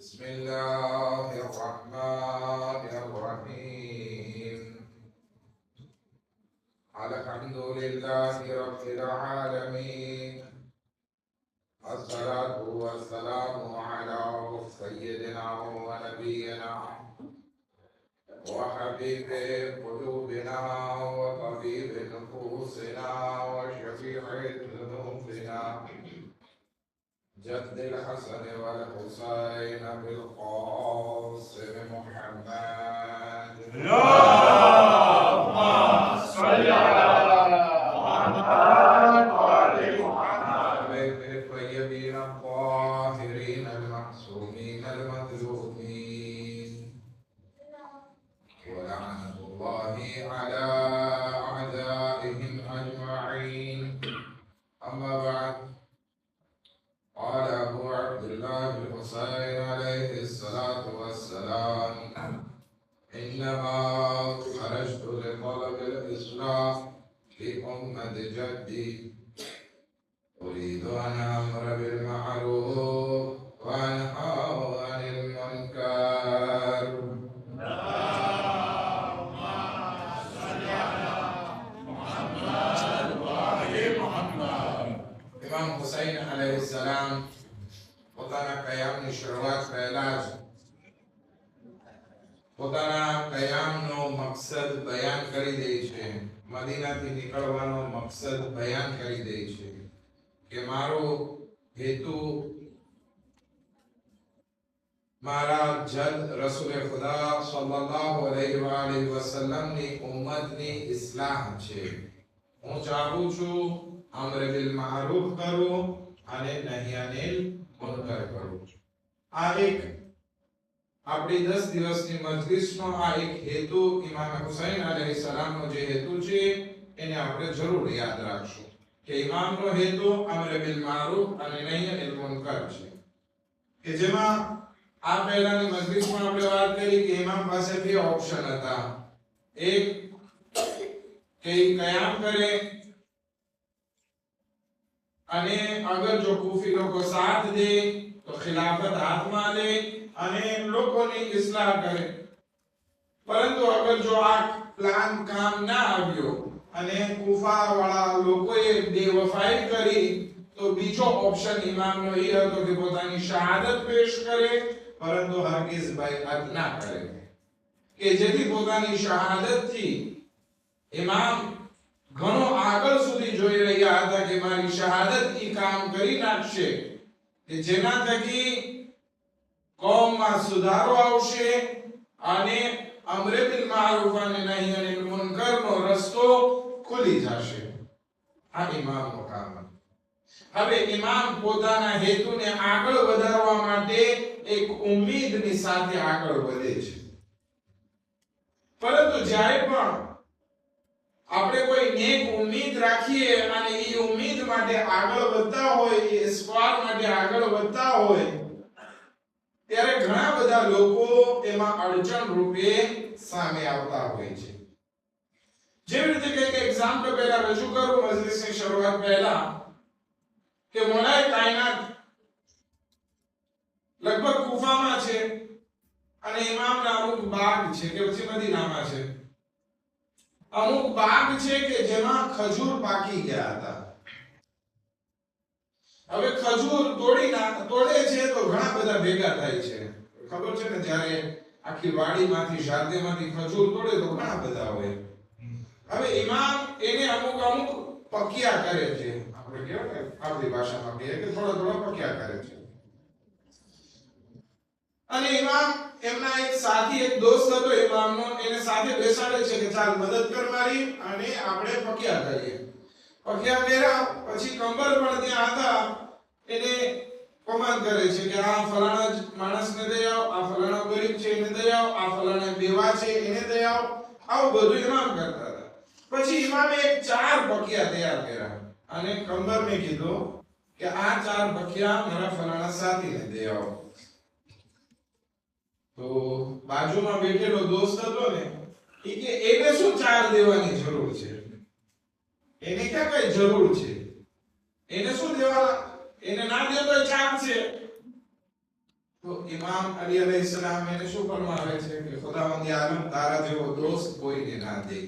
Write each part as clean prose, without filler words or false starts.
بسم الله الرحمن الرحيم الحمد لله رب العالمين الصلاة والسلام على سيدنا ونبينا وحبيب قلوبنا وطبيب نفوسنا وشفيع ذنوبنا جد الحسن والحسين بالقاسم محمد اللهم صل على محمد وآل محمد الطيبين الطاهرين المعصومين المظلومين ولعنة الله على أعدائهم أجمعين أما بعد قال أبو عبد الله الحسين عليه الصلاة والسلام إنما خرجت لطلب الإصلاح في أمة جدي أريد أن أمر بالمعروف وأنهى عن المنكر. اللهم صل على محمد وآل محمد. ઇમામ હુસૈન અલૈહિસ્સલામ પોતાના કયામની શરૂઆત પહેલા જ પોતાના કયામનો મકસદ બયાન કરી દે છે. મદીનાથી નીકળવાનો મકસદ બયાન કરી દે છે કે મારો હેતુ મારા જદ રસૂલ ખુદા સલ્લલ્લાહુ અલૈહિ વસલ્લમની ઉમ્મતની ઇસ્લાહ છે. હું ચાહું છું અમર બિલ મારૂફ કરું અને નહી અનિલ મુનકર કરું. આ એક આપણી 10 દિવસની મજલિસનો આ એક હેતુ ઇમામ હુસૈન અલૈહિસ્સલામનો જે હેતુ છે એને આપણે જરૂર યાદ રાખશું કે ઇમામનો હેતુ અમર બિલ મારૂફ અને નહી અનિલ મુનકર છે. કે જેમાં આ પહેલાની મજલિસમાં આપણે વાત કરી કે ઇમામ પાસે બે ઓપ્શન હતા. એક કે કયામ કરે અને અગર જો કૂફી લોકો સાથ દે તો ખિલાફત હાથમાં લે અને લોકોની ઇસ્લાહ કરે. પરંતુ અગર જો આ પ્લાન કામ ના આવ્યો અને કૂફા વાળા લોકોએ બેવફાઈ કરી તો બીજો ઓપ્શન ઇમામનો એ હતો કે પોતાની શહાદત પેશ કરે પરંતુ હરગિઝ બૈઅત ના કરે કે જેથી પોતાની શહાદતથી ઇમામ ઘણો આગળ સુધી જોઈ રહ્યા હતા કે મારી શહાદત ઈ કામ કરી નાખશે કે જેના થકી કોમમાં સુધારો આવશે અને અમર બિલ મારૂફ અને નહી અનિલ મુનકરનો રસ્તો ખુલી જશે. આ ઇમામનું કામ. હવે ઇમામ પોતાના હેતુને આગળ વધારવા માટે એક ઉમ્મીદની સાથે આગળ વધે છે. પરંતુ જ્યારે પણ આપણે કોઈ નેક ઉમ્મીદ રાખીએ અને એ ઉમ્મીદ માટે આગળ વધતા હોય, એ સ્વાર માટે આગળ વધતા હોય ત્યારે ઘણા બધા લોકો એમાં અડચણ રૂપે સામે આવતા હોય છે. જેવી રીતે કંઈક એક્ઝામ્પલ પહેલા રજૂ કરું મજલિસની શરૂઆત પહેલા કે મોલાએ કાયનાત લગભગ કુફામાં છે અને ઇમામના અમુક બાગ છે કે પછી મદીનામાં છે. અમુક બાગ છે કે જેમાં ખજૂર પાકી ગયા હતા. હવે ખજૂર તોડે છે તો ઘણા બધા ભેગા થાય છે. ખબર છે ને, જ્યારે આખી વાડીમાંથી શાદેમાંથી ખજૂર તોડે તો ઘણા બધા હોય. હવે ઇમામ એને અમુક પકિયા કરે છે. આપણે કહેવાય આપણી ભાષામાં કહીએ કે થોડા પકિયા કરે છે. અને ઇમામ એમના એક સાથી, એક દોસ્ત હતો ઇમામનો, એને સાથે બેસાડે છે કે ચાલ મદદ કર મારી અને આપણે પકિયા કરીએ. પકિયા કર્યા પછી કંબર પણ ત્યાં હતા એને કમાન્ડ કરે છે કે આ ફલાણા જ માણસને દઈ આવ, આ ફલાણા ગરીબ છે એને દઈ આવ, આ ફલાણા બેવા છે એને દઈ આવ. આવું બધું ઇમામ કરતા હતા. પછી ઇમામે એક 4 પકિયા તૈયાર કર્યા અને કંબરને કીધું કે આ 4 પકિયા મારા ફલાણા સાથીને દઈ આવ. તો બાજુમાં બેઠેલો દોસ્ત હતો ને, એ કે એને શું 4 દેવાની જરૂર છે, એને ક્યાં કઈ જરૂર છે, એને શું દેવા, એને ના દે તો ચાલશે. તો ઇમામ અલી અલૈહિસ્સલામ એને શું ફરમાવે છે કે ખુદાવંદ આલમ તારા જેવો દોસ્ત કોઈને ના દે.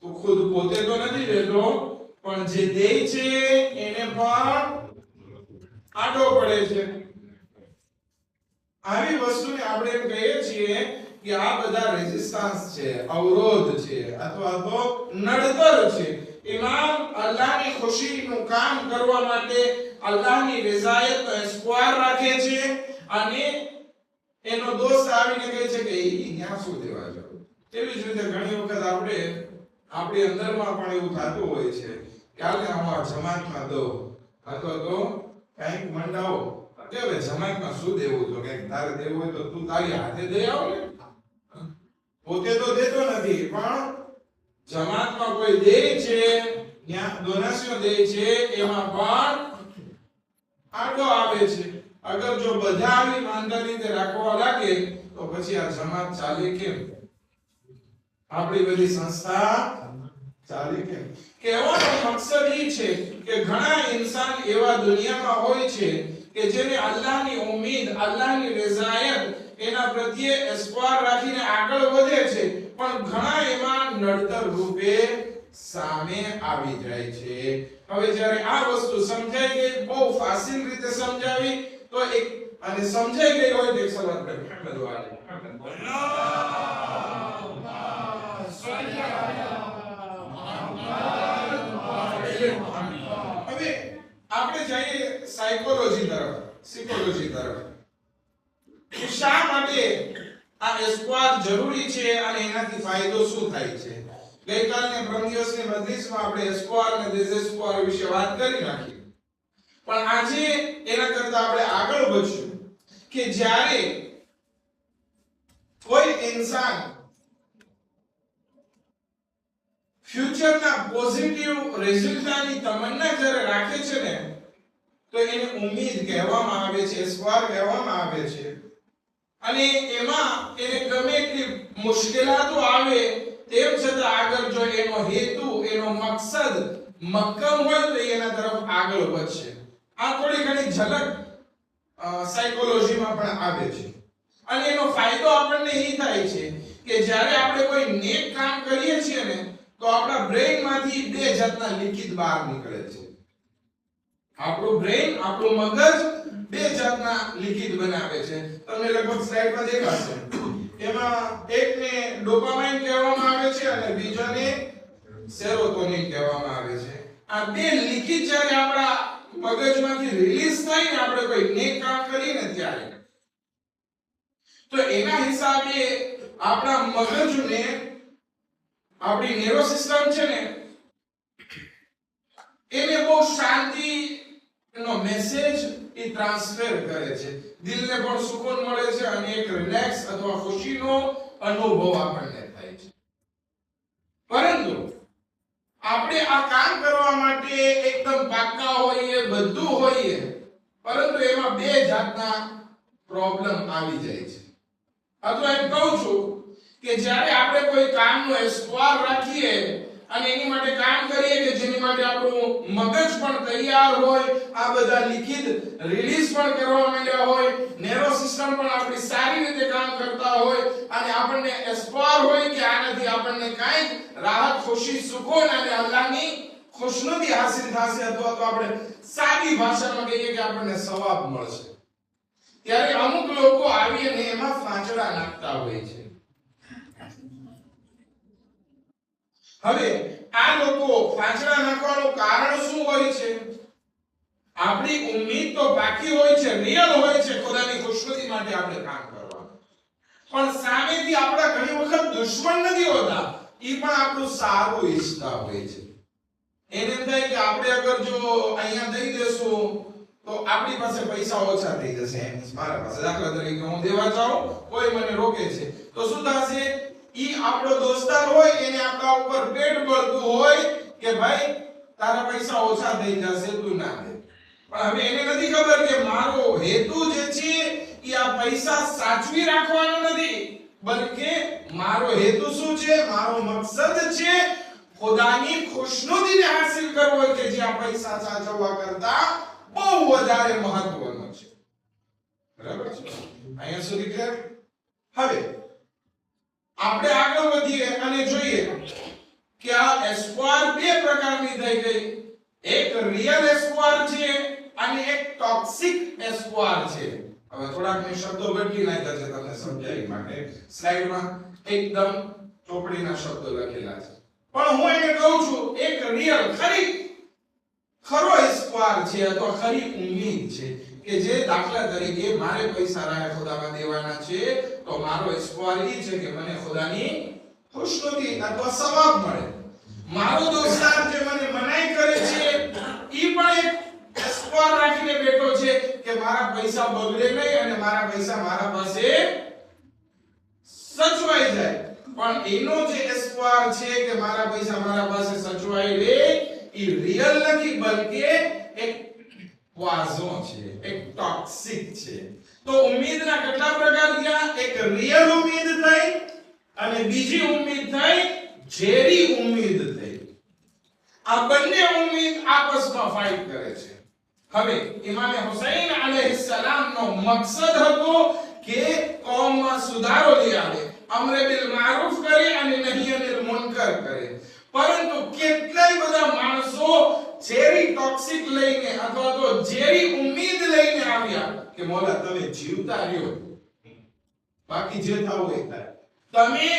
તો ખુદ પોતે તો નથી દેતો પણ જે દે છે એને પણ આડો પડે છે. આવી વસ્તુને આપણે એમ કહીએ છીએ કે આ બધા રેઝિસ્ટન્સ છે, અવરોધ છે અથવા તો નડતર છે. ઇમામ અલ્લાહની ખુશીનું કામ કરવા માટે અલ્લાહની રઝાયતનો ઇસ્તવાર રાખે છે અને એનો દોસ્ત આવીને કહે છે કે અહીંયા શું દેવા જાવ. તેવી જ રીતે ઘણી વખત આપણી અંદરમાં પણ એવું થતું હોય છે કે હાલને હું આ જમાતમાં દઉં અથવા તો કંઈક મંડાવો કે હવે જમાતમાં શું દેવું તો કંઈક તારે દેવું હોય તો તું તારી હાથે દઈ આવ ને. પોતે તો દેતો નથી પણ જમાતમાં કોઈ દે છે, ત્યાં ડોનેશન દે છે, એમાં પણ આડો આવે છે. અગર જો બધા આવી ઈમાનદારી રાખવા લાગે તો પછી આ જમાત ચાલે કેમ? આપણી બધી સંસ્થા ચાલે કેમ? કહેવાનો મકસદ એ છે કે ઘણા ઇન્સાન એવા દુનિયામાં હોય છે કે જેને અલ્લાહની ઉમ્મીદ, અલ્લાહની રઝાયત એના પ્રત્યે ઇસ્તવાર રાખીને આગળ વધે છે પણ ઘણા એમાં નડતર રૂપે સામે આવી જાય છે. હવે જ્યારે આ વસ્તુ સમજાઈ ગઈ, બહુ ફાસીલ રીતે સમજાવી તો એક અને સમજાઈ ગઈ હોય તો એક સલાત પર મુહમ્મદ વાલે હવે આપણે જઈએ સાયકોલોજી તરફ, સાયકોલોજી તરફ. શા માટે આ ઇસ્તવાર જરૂરી છે અને એનાથી ફાયદો શું થાય છે? ગઈકાલની પ્રથમ દિવસની મજલિસમાં આપણે ઇસ્તવાર અને દેશેસ્તવાર વિશે વાત કરી નાખી પણ આજે એના કરતા આપણે આગળ વધશું કે જ્યારે કોઈ ઇન્સાન ફ્યુચરના પોઝિટિવ રિઝલ્ટની તમન્ના જ્યારે રાખે છે ને તો એને ઉમ્મીદ કહેવામાં આવે છે, ઇસ્તવાર કહેવામાં આવે છે. અને એમાં એને ગમે એટલી મુશ્કેલાતો આવે તેમ છતાં આગળ જો એનો હેતુ, એનો મકસદ મક્કમ હોય તો એના તરફ આગળ વધશે. આ થોડી ઘણી ઝલક સાયકોલોજીમાં પણ આવે છે. અને એનો ફાયદો આપણને એ થાય છે કે જ્યારે આપણે કોઈ નેક કામ કરીએ છીએ ને તો આપણા બ્રેઇનમાંથી બે જાતના લિક્વિડ બહાર નીકળે છે. આપણું બ્રેઇન, આપણું મગજ બે જાતના લિક્વિડ બનાવે છે. તમને લગભગ સ્લાઇડમાં દેખાશે. એમાં એકને ડોપામાઇન કહેવામાં આવે છે અને બીજાને સેરોટોનિન કહેવામાં આવે છે. આ બે લિક્વિડ જ્યારે આપણા મગજમાંથી રિલીઝ થાય ને આપણે કોઈ નેક કામ કરીએ ને ત્યારે તો એના હિસાબે આપણા મગજને, આપણી ન્યુરો સિસ્ટમ છે ને એને બહુ શાંતિનો મેસેજ એ ટ્રાન્સફર કરે છે. દિલને પણ સુકૂન મળે છે અને એક રિલેક્સ અથવા ખુશીનો અનુભવ આપણને થાય છે. પરંતુ આપણે આ કામ કરવા માટે એકદમ પાક્કા હોઈએ, બધું હોઈએ, પરંતુ એમાં બે જાતના પ્રોબ્લેમ આવી જાય છે. અથવા એમ કહું છું કે જ્યારે આપણે કોઈ કામનો ઇસ્તવાર રાખીએ અને એની માટે કામ કરીએ કે જેની માટે આપણું મગજ પણ તૈયાર હોય, આ બધા લિખિત રિલીઝ પણ કરવા માંડ્યા હોય, નેરો સિસ્ટમ પણ આપણી સારી રીતે કામ કરતા હોય અને આપણને ઇસ્તવાર હોય કે આનાથી આપણને કાંઈક રાહત, ખુશી, સુકૂન અને અલ્લાહની ખુશનુદી હાસિલ થશે અથવા તો આપણે સાદી ભાષામાં કહીએ કે આપણને સવાબ મળશે. ત્યારે અમુક લોકો આવી અને એમાં ફાંચડા નાખતા હોય છે. હવે આ લોકો ફાંચડા નાખવાનું કારણ શું હોય છે? આપણી ઉમ્મીદ તો બાકી હોય છે, રિયલ હોય છે, ખુદાની ખુશનુદી માટે આપણે કામ કરવાનું. પણ સામેથી આપણા ઘણી વખત દુશ્મન નથી હોતા, ઈ પણ આપણું સારું ઈચ્છતા હોય છે. એને એમ થાય કે આપણે અગર જો અહીંયા દઈ દેશું તો આપણી પાસે પૈસા ઓછા થઈ જશે. મારા પાસે દાખલા તરીકે હું દેવા જાઉં, કોઈ મને રોકે છે તો શું થશે? ઈ આપણો દોસ્તાર હોય, એને આપણા ઉપર પેટ બળતું હોય કે ભાઈ તારા પૈસા ઓછા થઈ જશે, તું ના દે. પણ હવે એને નથી ખબર કે મારો હેતુ જે છે ઈ આ પૈસા સાચવી રાખવાનો નથી, બલકે મારો હેતુ શું છે? મારો મકસદ છે ખુદાની ખુશનુદીને હાસિલ કરવો કે જે આ પૈસા સાચવવા કરતા બહુ વધારે મહત્વનો છે. બરાબર છે? અહીંયા સુધી ક્લિયર? હવે આપણે આગળ વધીએ અને જોઈએ કે આ એસ્ક્વાયર બે પ્રકારની થઈ ગઈ. એક રિયલ એસ્ક્વાયર છે અને એક ટોક્સિક એસ્ક્વાયર છે. હવે થોડાક મેં શબ્દો બદલી નાખ્યા છે તમને સમજાવવા માટે. સ્લાઇડમાં એકદમ ચોપડીના શબ્દો લખેલા છે, પણ હું એને કહું છું એક રિયલ ખરો એસ્ક્વાયર છે અથવા ખરી ઉમ્મીદ છે કે જે દાખલા તરીકે મારે પૈસા રાહે ખુદામાં દેવાના છે તો મારો એસ્ક્વાયર એ છે કે મને ખુદાની ખુશનુદી અથવા સવાબ મળે. મારો દોસ્તાર જે મને મનાઈ કરે છે ઈ પણ એક એસ્ક્વાયર રાખીને બેઠો છે કે મારા પૈસા બગડે નહીં અને મારા પૈસા મારા પાસે સચવાઈ જાય. પણ એનો જે એસ્ક્વાયર છે કે મારા પૈસા મારા પાસે સચવાઈ રહે ઈ રિયલ નથી બલકે એક પોઈઝન છે, એક ટોક્સિક છે. તો ઉમ્મીદના કેટલા પ્રકાર થયા? એક રિયલ ઉમ્મીદ થઈ અને બીજી ઉમ્મીદ થઈ ઝેરી ઉમ્મીદ થઈ. આ બંને ઉમ્મીદ આપસમાં ફાઇટ કરે છે. હવે ઇમામ હુસૈન અલૈહિસ્સલામનો મકસદ હતો કે કોમમાં સુધારો લઈ આવે, અમર બિલ મારૂફ કરે અને નહી અનિલ મુનકર કરે. પરંતુ કેટલાય બધા માણસો ઝેરી ટોક્સિક લઈને અથવા તો ઝેરી ઉમ્મીદ લઈને આવ્યા કે મોલા તમે જીવતા રહ્યો, બાકી જે થાવ એ થાય, તમે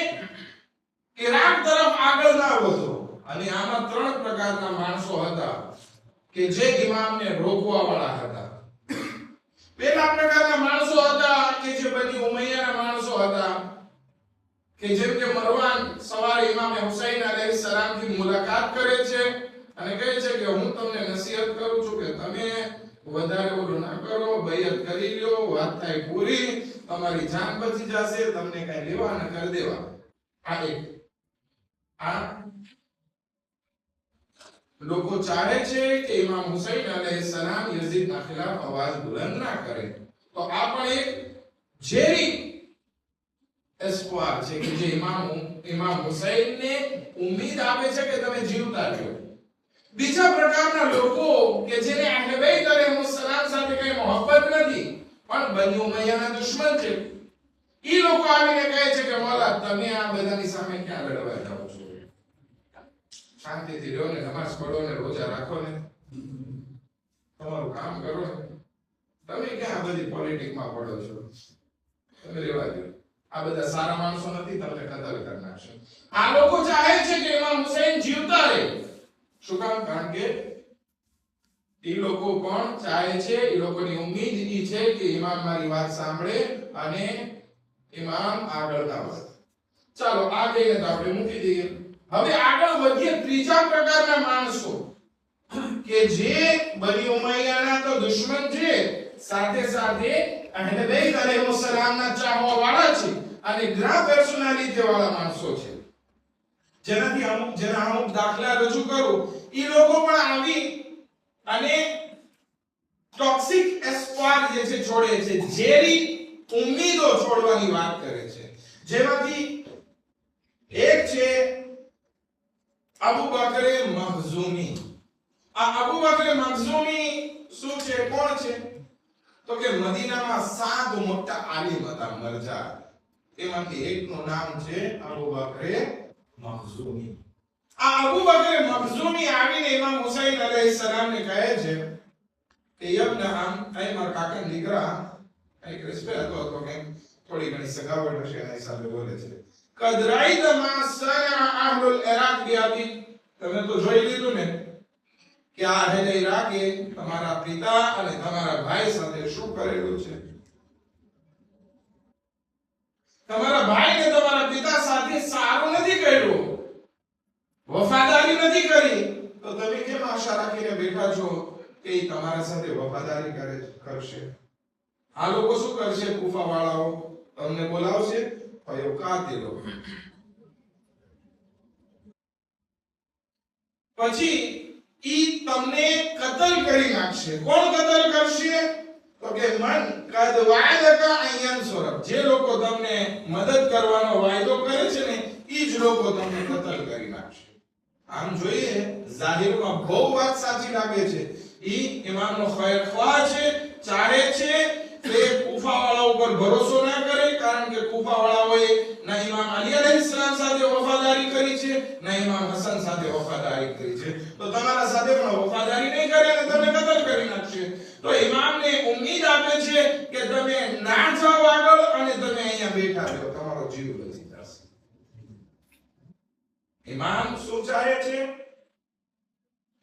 ઈરાક તરફ આગળ ના વધો. અને આમાં ત્રણ પ્રકારના માણસો હતા કે જે ઇમામને રોકવા વાળા હતા. પહેલા પ્રકારના માણસો હતા કે જે બની ઉમૈયાના માણસો હતા કે જેમ કે મરવાન સવારે ઇમામ હુસૈન અલૈહિસ્સલામ થી મુલાકાત કરે છે અને કહે છે કે હું તમને નસીહત કરું છું કે તમે વધારે ઓલું ના કરો, બૈયત કરી લ્યો, વાત થાય પૂરી, તમારી જાન બચી જશે, તમને કઈ લેવા ન કરી દેવા. આ લોકો ચાહે છે કે ઇમામ હુસૈન અલૈહિસ્સલામ યઝીદના ખિલાફ અવાજ બુલંદ ના કરે. તો આ પણ એક ઝેરી એસ્ક્વાયર છે કે જે ઇમામ હુસૈનને ઉમ્મીદ આપે છે કે તમે જીવતા રહ્યો. બીજા પ્રકારના લોકો કે જેને અહલે બેત અલૈહિસ્સલામ સાથે કઈ મોહબ્બત નથી પણ બની ઉમૈયાના દુશ્મન છે, ઈ લોકો આવીને કહે છે કે મોલા તમે આ બધાની સામે ક્યાં લડવા જાઓ છો? શાંતિથી રહો ને, નમાઝ પઢો ને, રોજા રાખો ને, તમારું કામ કરો ને, તમે ક્યાં બધી પોલિટિકમાં પડો છો? તમે રહેવા દો. આ બધા સારા માણસો નથી, તમને કતલ કરી નાખશે. આ લોકો ચાહે છે કે ઇમામ હુસૈન જીવતા રહે. શું કામ? કારણ કે એ લોકો પણ ચાહે છે, એ લોકોની ઉમ્મીદ એ છે કે ઇમામ મારી વાત સાંભળે અને ઇમામ આગળ આવે. ચાલો આ ગઈને તો આપણે મૂકી દઈએ. હવે આગળ વધીએ ત્રીજા પ્રકારના માણસો કે જે બની ઉમૈયાના તો દુશ્મન છે, સાથે સાથે અહલે બેત અલૈહિસ્સલામના ચાહવા વાળા છે અને ગ્રાફ પર્સનાલિટી વાળા માણસો છે. જેના અમુક દાખલા રજૂ કરું. ઈ લોકો પણ આવી અને ટોક્સિક એસ્ક્વાયર જે છે છોડે છે, ઝેરી ઉમ્મીદો છોડવાની વાત કરે છે. જેમાંથી એક છે અબુ બકર મખઝૂમી. આ અબુ બકર મખઝૂમી શું છે, કોણ છે? તો કે મદીનામાં 7 મોટા આલિમ હતા મરજા, એમાંથી એકનું નામ છે અબુ બકર મખઝૂમી. આ અબુ બકર મખઝૂમી આવીને ઇમામ હુસૈન અલૈહિસ્સલામને કહે છે કે યબ્ન આમ, એ મારા કાકાના દીકરા, એક રિસ્પેક્ટ હતો કે થોડી ઘણી સગાવટ હશે એના હિસાબે બોલે છે. કદ રાઈદ મા સના અહલુલ ઇરાક બિયાબી, તમે તો જોઈ લીધું ને કે આ અહેલે ઇરાકે તમારા પિતા અને તમારા ભાઈ સાથે શું કરેલું છે. તમારા ભાઈને તમારા પિતા સાથે સારું નથી કર્યું, વફાદારી નથી કરી, તો તમે કેમ આશા રાખીને બેઠા છો કે એ તમારા સાથે વફાદારી કરશે? આ લોકો શું કરશે? કુફા વાળાઓ તમને બોલાવશે, પછી ઈ તમને કતલ કરી નાખશે. કોણ કતલ કરશે? તો કે મન કદ વાયદકા અયંસુરક, જે લોકો તમને મદદ કરવાનો વાયદો કરે છે ને ઈ જ લોકો તમને કતલ કરી નાખશે. આમ જોઈએ જાહેરમાં બહુ વાત સાચી લાગે છે. ઈ ઇમામનો ખૈરખ્વાહ છે, ચાહે છે કે કુફા ભરોસો ના કરે, કારણ કે કુફા વાળાઓએ ના ઇમામ અલી અલૈહિસ્સલામ સાથે વફાદારી કરી છે, ના ઇમામ હસન સાથે વફાદારી કરી છે, તો તમારા સાથે પણ વફાદારી નહીં કરે અને તમે કતલ કરી નાખશે. તો ઇમામને ઉમ્મીદ આપે છે કે તમે ના જાઓ આગળ અને તમે અહીંયા બેઠા રહો, તમારો જીવ બચી જશે. ઇમામ શું ચાહે છે?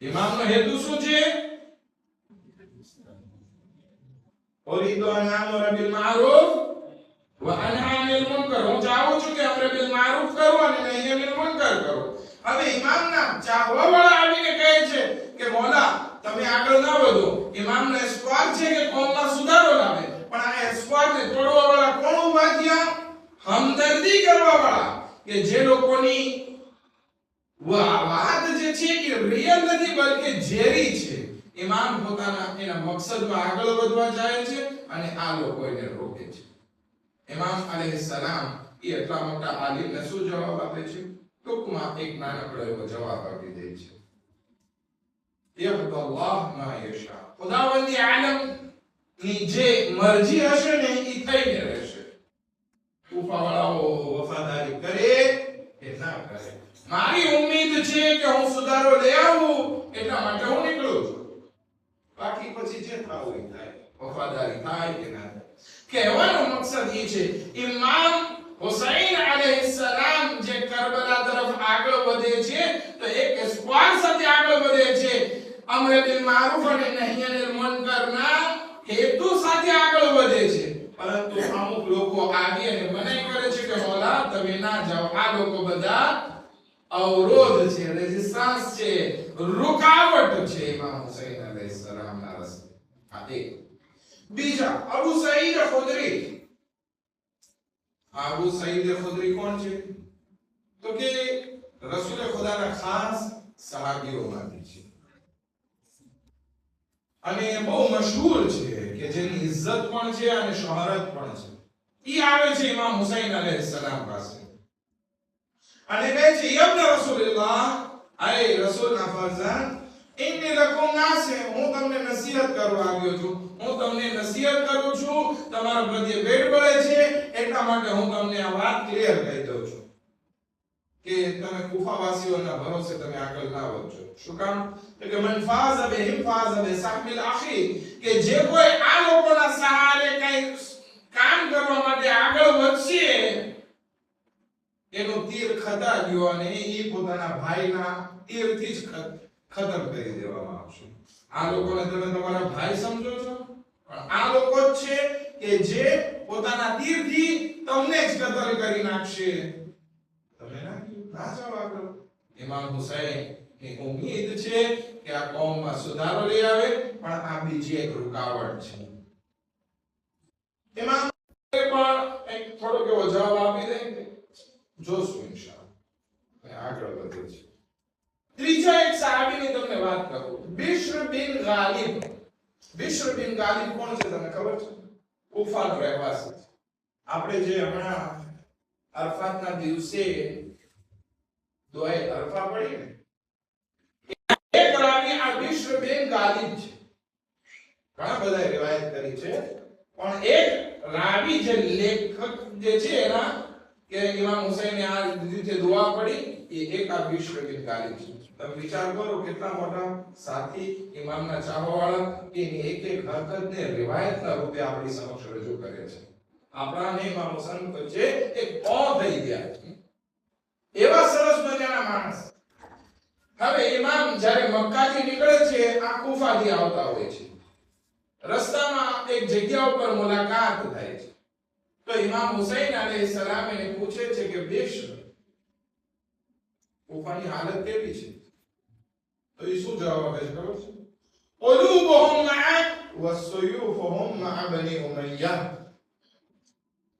ઇમામનો હેતુ શું છે? ઉરીદુ અન આમુર બિલ મારૂફ વ અનહા અનિલ મુનકર. હું ચાહું છું કે અમર બિલ મારૂફ કરો અને નહી અનિલ મુનકર કરો. હવે ઇમામના ચાહવાવાળા આવીને કહે છે કે મોલા તમે આગળ ના વધો. ઇમામનો સ્વાર છે કે કોમમાં સુધારો લાવે, પણ આ સ્વારને તોડવાવાળા કોણ ઉભા થયા? હમદર્દી કરવાવાળા, કે જે લોકોની વાત જે છે કે રિયલ નથી બલકે ઝેરી છે. ઇમામ પોતાના એના મકસદમાં આગળ વધવા જાય છે અને આ લોકો એને રોકે છે. ઇમામ અલૈહિસ્સલામ એ એટલા મોટા આલિમને શું જવાબ આપે છે? ટૂંકમાં એક નાનકડો એવો જવાબ આપી દે છે. યહદલ્લાહ મા યશા. ખુદાવંદી આલમ ની જે મરજી હશે ને એ થઈને રહેશે. કુફાવાળાઓ વફાદારી કરે કે ના કરે, મારી ઉમ્મીદ છે કે હું સુધારો લઈ આવું એટલા માટે હું નીકળું છું, બાકી પછી જે થાવું એ થાય, વફાદારી થાય કે ના થાય. કહેવાનો મકસદ એ છે ઇમામ હુસૈન અલૈહિસ્સલામ જે કરબલા તરફ આગળ વધે છે તો એક સ્ક્વાડ સાથે આગળ વધે છે, અમર બિલ મારૂફ અને નહી અનિલ મુનકરના હેતુ સાથે આગળ વધે છે. પરંતુ અમુક લોકો આવી અને મનાઈ કરે છે કે મોલા તમે ના જાઓ. આ લોકો બધા અવરોધ છે, રેઝિસ્ટન્સ છે, રૂકાવટ છે ઇમામ હુસૈન અલૈહિસ્સલામના રસ્તે. આ એક. બીજા અબુ સઈદ ખુદરી. અબુ સઈદ ખુદરી કોણ છે? તો કે રસૂલ ખુદાના ખાસ સહાબીઓમાંથી છે અને બહુ મશહૂર છે, કે જેની ઇજ્જત પણ છે અને શોહરત પણ છે. ઈ આવે છે ઇમામ હુસૈન અલૈહિસ્સલામ પાસે અને કહે છે યબ્ન રસૂલલ્લાહ, આય રસૂલના ફરઝાન, inni lakum નાસિહ, હું તમને નસીહત કરવા આવ્યો છું. હું તમને નસીહત કરું છું, તમારા પ્રત્યે વેડ બળે છે એટલા માટે હું તમને આ વાત ક્લિયર કહી દઉં છું કે તમે કુફાવાસીઓના ભરોસે તમે આગળ ના વધજો. શું કામ? કે મન ફાઝ બિહિમ ફાઝ બિસહમિલ આખી, કે જે કોઈ આ લોકોના સહારે કઈ કામ કરવા માટે આગળ વધશે એનો તીર ખતા ગયો અને એ પોતાના ભાઈના તીરથી જ ખતમ કરી દેવામાં આવશે. આ લોકોને તમે તમારા ભાઈ સમજો છો, પણ આ લોકો જ છે કે જે પોતાના તીરથી તમને જ કતલ કરી નાખશે. તમે ના જાઓ આગળ. ઇમામ હુસૈન ની ઉમ્મીદ છે કે આ કોમમાં સુધારો લઈ આવે, પણ આ બીજી એક રૂકાવટ છે. ઇમામ પણ એક થોડો કેવો જવાબ આપી દે, જોશું ઇન્શાઅલ્લાહ. આગળ વધે છે. ત્રીજા એક સહાબીની તમને વાત કરું, બિશ્ર બિન ગાલિબ. બિશ્ર બિન ગાલિબ કોણ છે તમને ખબર છે? કુફાનો રહેવાસી. આપણે જે હમણાં અરફાતના દિવસે દુઆએ અરફા પડી ને, એક રાવી આ બિશ્ર બિન ગાલિબ છે. ઘણા બધા riwayat કરી છે, પણ એક રાવી જે લેખક જે છે એના કે ઇમામ હુસૈને આ રીતે દુઆ પડી, એ એક આ બિશ્ર બિન ગાલિબ છે. તમે વિચાર કરો કેટલા મોટા સાથી ઇમામના ચાહવાવાળા, એની એક એક હરકતને રિવાયતના રૂપે આપણી સમક્ષ રજૂ કરે છે. આપણા ને ઇમામ હુસૈન વચ્ચે એક થઈ ગયા એવા સરસ મજાના માણસ. હવે ઇમામ જ્યારે મક્કાથી નીકળે છે, આ કુફાથી આવતા હોય છે. રસ્તામાં એક જગ્યા ઉપર મુલાકાત થાય છે, તો ઇમામ હુસૈન અલૈહિસ્સલામ એને પૂછે છે કે બિશ્ર, કુફાની હાલત કેવી છે? તો એ શું જવાબ આપે છે ખબર છે? قلوبهم معك وسيوفهم مع بني أمية.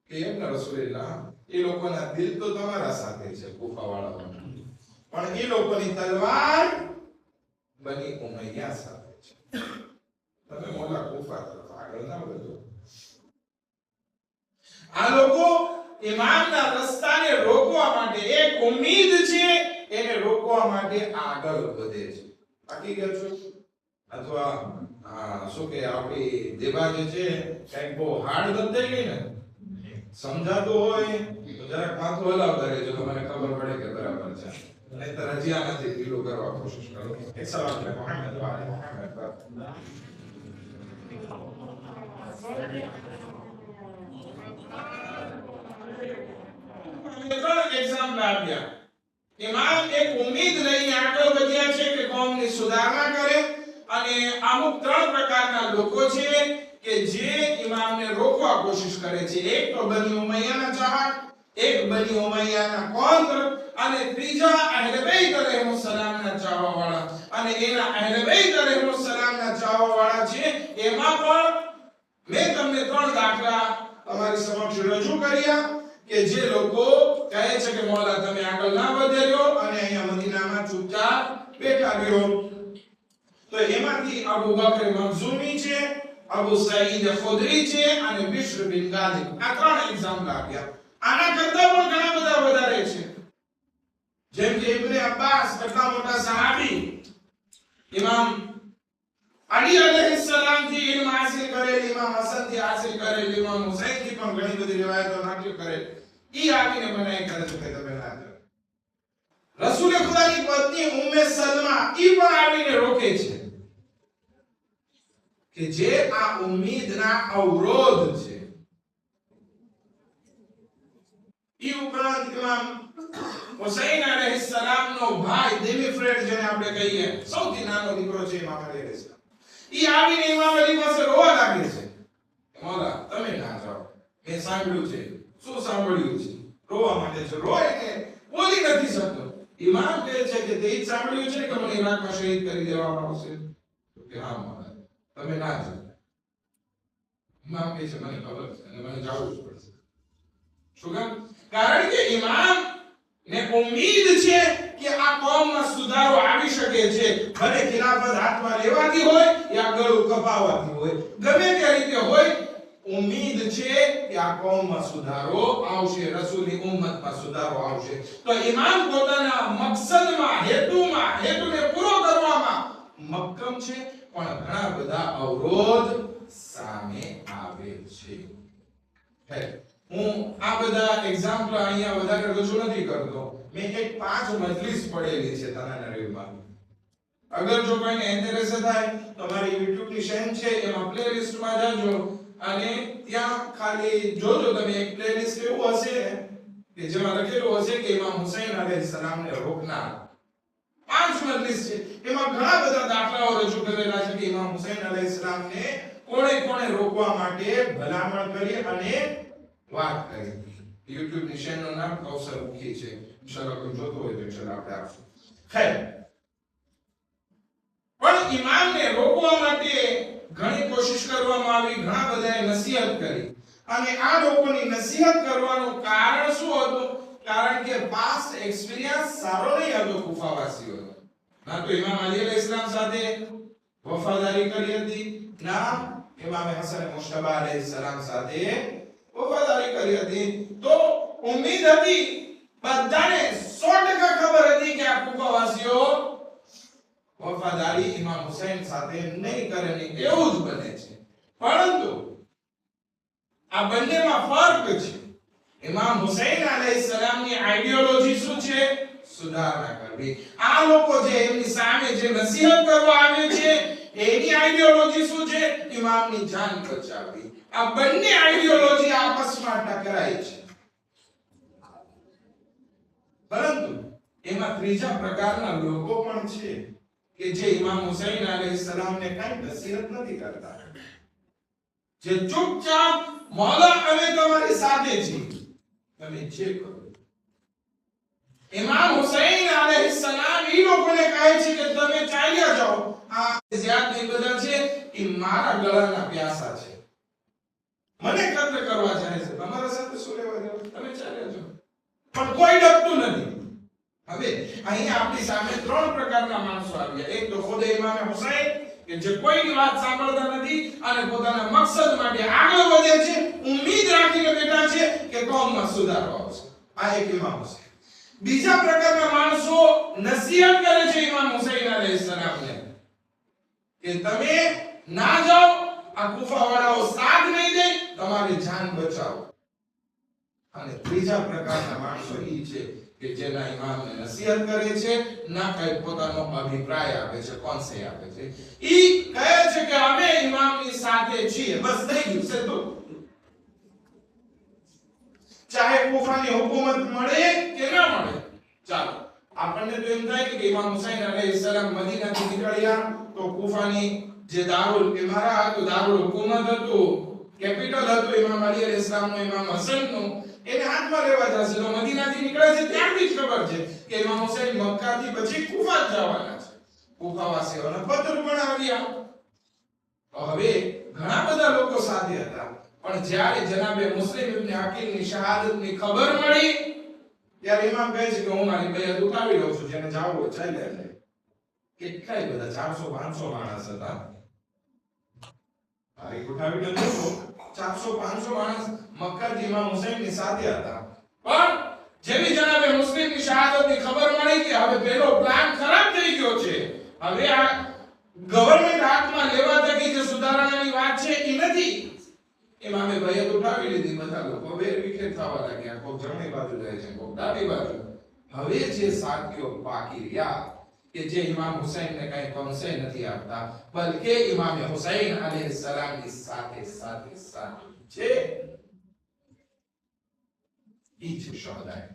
કે એમના રસૂલલ્લાહ, એ લોકોના દિલ તો તમારા સાથે છે કુફાવાળાઓના, પણ એ લોકોની તલવાર બની ઉમૈયા સાથે છે. તમે મોલા કુફા તરફ આગળ ના વધો. આ લોકો ઇમામના રસ્તાને રોકવા માટે, એક ઉમ્મીદ છે એને રોકવા માટે આગળ વધે છે. બાકી ગયા છો અથવા શું કે આપણી દેવા જે છે કંઈક બહુ હાર્ડ નથી થઈ ગઈ ને, સમજાતું હોય તો જરાક માથું હલાવતા રહેજો તો મને ખબર પડે કે બરાબર છે નહીતર હજી આનાથી ઢીલું કરવા કોશિશ કરો એક સવાલ છે મોહમ્મદ વાલે મોહમ્મદ પર ત્રણ એક્ઝામ્પલ આપ્યા ઇમામ એક ઉમ્મીદ લઈને આગળ વધ્યા છે કે કોમની સુધારણા કરે અને અમુક ત્રણ પ્રકારના લોકો છે કે જે ઇમામને રોકવા કોશિશ કરે છે એક તો બની ઉમૈયાના ચાહક એક બની ઉમૈયાના કોંત્ર અને ત્રીજા અહેલે બેત અલૈહિસ્સલામના ચાહવાવાળા અને એના અહેલે બેત અલૈહિસ્સલામના ચાહવાવાળા છે એમાં પણ મેં તમને ત્રણ દાખલા તમારી સમક્ષ રજૂ કર્યા કે જે લોકો કહે છે કે મૌલા તમે આગળ ના વધ્યો અને અહીંયા મદીનામાં ચૂપચાપ બેઠા રહ્યો તો એમાંથી અબુ બકર મખઝૂમી છે અબુ સઈદ ખુદરી છે અને બિશ્ર બિન ગાલિબ આ ત્રણ એક્ઝામ્પલ આપ્યા આના કરતા પણ ઘણા બધા વધારે છે જેમ કે ઇબ્ને અબ્બાસ કરતા મોટા સહાબી ઇમામ અલી અલૈહિસ્સલામ થી ઇલ્મ હાસિલ કરેલ ઇમામ હસન થી હાસિલ કરેલ ઇમામ હુસૈન થી પણ ઘણી બધી રિવાયતો નકલ કરેલ ઈ આવીને બનાઈ કરે છે કે તમે ના કરો રસૂલ ખુદાની પત્ની ઉમ્મે સલમા ઈ પણ આવીને રોકે છે કે જે આ ઉમ્મીદના અવરોધ છે ઈ ઉપરાંત ઇમામ હુસૈન અલૈહિસ્સલામ નો ભાઈ દેમીફ્રેડ જેને આપણે કહીએ સૌથી નાનો દીકરો છે ઇમામ અલી અલૈહિસ્સલામ ઈ આવીને ઇમામ અલી પાસે રોવા લાગે છે મૌલા તમે ના જાઓ મેં સાંભળ્યું છે શું સાંભળ્યું છે રોવા માંડે છે રોય કે બોલી નથી શકતો ઇમામ કહે છે કે તે જ સાંભળ્યું છે કે મને ઈરાકમાં શહીદ કરી દેવામાં આવશે કે હા મૌલા તમે ના જાઓ ઇમામ કહે છે મને ખબર છે અને મને જવું જ પડશે શું કામ કારણ કે ઇમામ ને ઉમ્મીદ છે કે આ કોમમાં સુધારો આવી શકે છે ભલે ખિલાફત હાથમાં લેવાતી હોય યા ગળું કપાવવાથી હોય ગમે તે રીતે હોય ઉમ્મીદ છે કે આ કોમમાં સુધારો આવશે રસૂલની ઉમ્મતમાં સુધારો આવશે તો ઇમામ પોતાના મકસદમાં હેતુને પૂરો કરવામાં મક્કમ છે પણ ઘણા બધા અવરોધ સામે આવે છે હું આ બધા એક્ઝામ્પલ અહીંયા વધારે રજૂ નથી કરતો મેં એક 5 મજલિસ પડેલી છે તનાનરીમાં અગર જો કોઈને ઇન્ટરેસ્ટ થાય તો મારી YouTube ની ચેનલ છે એમાં પ્લેલિસ્ટ માં જાજો અને ત્યાં ખાલી જોજો તમે એક પ્લેલિસ્ટ એવું હશે કે જેમાં લખેલું હશે કે ઇમામ હુસૈન અલૈહિસ્સલામને રોકનાર 5 મજલિસ છે એમાં ઘણા બધા દાખલાઓ રજૂ કરેલા છે કે ઇમામ હુસૈન અલૈહિસ્સલામને કોણે રોકવા માટે ભલામણ કરી અને વાત કરી YouTube ની ચેનલ નું નામ કૌસર મુખી છે ઇન્શાઅલ્લાહ કોઈ જોતો હોય તો ઇન્શાઅલ્લાહ આપણે આપશું ખૈર પણ ઇમામને રોકવા માટે ઘણી કોશિશ કરવામાં આવી ઘણા બધાએ નસીહત કરી અને આ લોકોની નસીહત કરવાનું કારણ શું હતું કારણ કે પાસ્ટ એક્સપીરિયન્સ સારો નહીં હતો કુફાવાસીઓનો ના તો ઇમામ અલી અલૈહિસ્સલામ સાથે વફાદારી કરી હતી ના ઇમામ હસન મુશ્તબા અલૈહિસ્સલામ સાથે વફાદારી કરી હતી તો ઉમ્મીદ હતી બધાને 100% ખબર હતી કે આ કુફાવાસીઓ વફાદારી ઇમામ હુસૈન સાથે નહીં કરે ને એવું જ બને છે પરંતુ આ બંનેમાં ફરક છે ઇમામ હુસૈન અલૈહિસ્સલામની આઈડિયોલોજી શું છે સુધારણા કરવી આ લોકો જે એમની સામે જે નસીહત કરવા આવે છે એની આઈડિયોલોજી શું છે ઇમામની જાન બચાવવી આ બંને આઈડિયોલોજી આપસમાં ટકરાય છે પરંતુ એમાં ત્રીજા પ્રકારના લોકો પણ છે કે જે ઇમામ હુસૈન અલૈહિસ્સલામને કઈ નસીહત નથી કરતા જે ચૂપચાપ મૌલા અમે તમારી સાથે છીએ તમે જે કરો ઇમામ હુસૈન અલૈહિસ્સલામ ઈ લોકોને કહે છે કે તમે ચાલ્યા જાઓ આ ઝિયાદ નહીં બધા છે એ મારા ગળાના પ્યાસા છે મને કત્લ કરવા જાય છે તમારા સાથે શું લેવા દેવા તમે ચાલ્યા જાઓ પણ કોઈ ડરતું નથી હવે અહીં આપણી સામે 3 પ્રકારના માણસો આવ્યા એક તો ખુદ ઇમામ હુસૈન કે જે કોઈની વાત સાંભળતા નથી અને પોતાના મકસદ માટે આગળ વધે છે ઉમ્મીદ રાખીને બેઠા છે કે કોમમાં સુધારો આવશે આ એક ઇમામ હુસૈન બીજા પ્રકારના માણસો નસીહત કરે છે ઇમામ હુસૈન અલૈહિસ્સલામને કે તમે ના જાઓ આ કુફા વાળાઓ સાથ નહીં દે તમારી જાન બચાવો અને ત્રીજા પ્રકારના માણસો ઈ છે કે જેના ઇમામને નસીહત કરે છે, ના કઈ પોતાનો અભિપ્રાય આપે છે, કોન્સે આપે છે. ઈ કહે છે કે અમે ઇમામની સાથે છીએ, બસ થઈ ગયું છે. તો ચાહે કૂફાની હુકુમત મળે કે ના મળે, ચાલો આપણને તો એમ થાય કે ઇમામ હુસૈન અલૈહિસ્સલામ મદીનાથી નીકળ્યા તો કૂફાની જે દારુલ ઇમારા હતું, દારુલ હુકુમત હતું, કેપિટલ હતું ઇમામ અલી અલૈહિસ્સલામનું, ઇમામ હસનનું, એને હાથમાં લેવા જશે. તો મદીનાથી નીકળે છે ત્યારથી જ ખબર છે કે ઇમામ હુસૈન મક્કાથી પછી કૂફા જવાના છે. કૂફાવાસીઓને પત્ર પણ આવ્યા. તો હવે ઘણા બધા લોકો સાથે હતા, પણ જ્યારે જનાબે મુસ્લિમ ઇબ્ન અકીલની શહાદતની ખબર મળી ત્યારે ઇમામ કહે છે કે હું મારી બેયત ઉઠાવી લઉં છું, જેને જાવું હોય ચાલ્યા જાય. કેટલાય બધા 400-500 માણસ હતા. તારીખ ઉઠાવી લેજો, 400-500 માણસ મક્કાથી ઇમામ હુસૈનની સાથે હતા. પણ જેવી જનાબે મુસ્લિમની શહાદતની ખબર મળી કે હવે પેલો પ્લાન ખરાબ થઈ ગયો છે, હવે આ ગવર્નમેન્ટ હાથમાં લેવા થકી જે સુધારણાની વાત છે એ નથી, ઇમામે બેયત ઉઠાવી લીધી. બધા લોકો વેરવિખેર થવા લાગ્યા, કોઈ જમણી બાજુ જાય છે, કોઈ ડાબી બાજુ. હવે જે સાથીઓ બાકી રહ્યા કે જે ઇમામ હુસૈનને કઈ કોન્સે નથી આપતા, બલકે ઇમામ હુસૈન અલૈહિસ્સલામની સાથે સાથે સાથે છે, ઈ છે શહદાએ.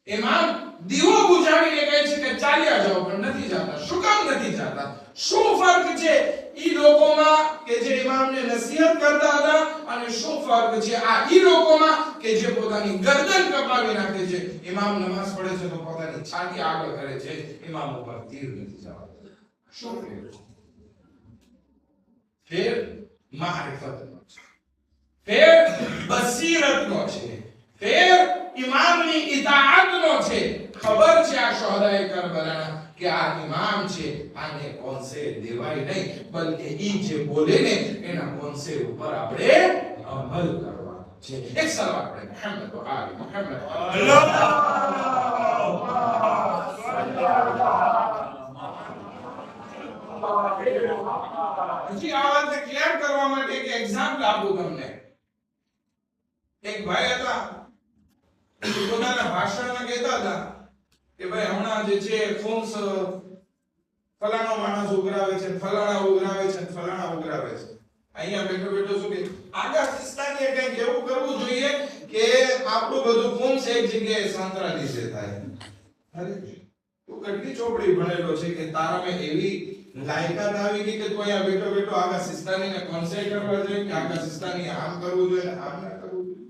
ઇમામ દીવો બુજાવીને કહે છે કે ચાલ્યા જાઓ, પણ નથી જાતા. શું કામ નથી જાતા? શું ફરક છે ઈ લોકોમાં કે જે ઇમામને નસીહત કરતા હતા અને શું ફરક છે આ ઈ લોકોમાં કે જે પોતાની ગરદન કપાવી નાખે છે? ઇમામ નમાઝ પઢે છે તો પોતાની છાતી આગળ કરે છે, ઇમામ ઉપર તીર નથી જવા. શું ફેર મારિફતનો છે, ફેર બસીરતનો છે, ફેર ઇમામની ઇતાઅતનો છે. ખબર છે આ શોહદાએ કરબલાના કે આ ઇમામ છે, આને કોન્સે દેવાય નહીં, બલકે ઈ જે બોલે ને એના કોન્સે ઉપર આપણે અમલ કરવાનો છે. એક સલાવત આપણે મુહમ્મદ વ આલી મુહમ્મદ હજી આ વાતને ક્લિયર કરવા માટે એક એક્ઝામ્પલ આપું તમને. એક ભાઈ હતા, પોતાના ભાષણમાં કહેતા હતા કે ભાઈ હમણાં જે છે ખૂન ફલાણો માણસ ઉઘરાવે છે, ફલાણા ઉઘરાવે છે, ફલાણા ઉઘરાવે છે. અહીંયા બેઠો બેઠો શું કે આગાસ્તિસ્તાનીએ કંઈક એવું કરવું જોઈએ કે આપણું બધું ખૂન એક જગ્યાએ સંતરાલીસે થાય. અરે તું કેટલી ચોપડી ભણેલો છે કે તારામાં એવી લાયકાત આવી ગઈ કે તું અહીંયા બેઠો બેઠો આગાસ્તિસ્તાનીને કોન્સેન્ટ કરવા જોઈએ કે આગાસ્તિસ્તાની આમ કરવું જોઈએ ને આમ ના કરવું જોઈએ?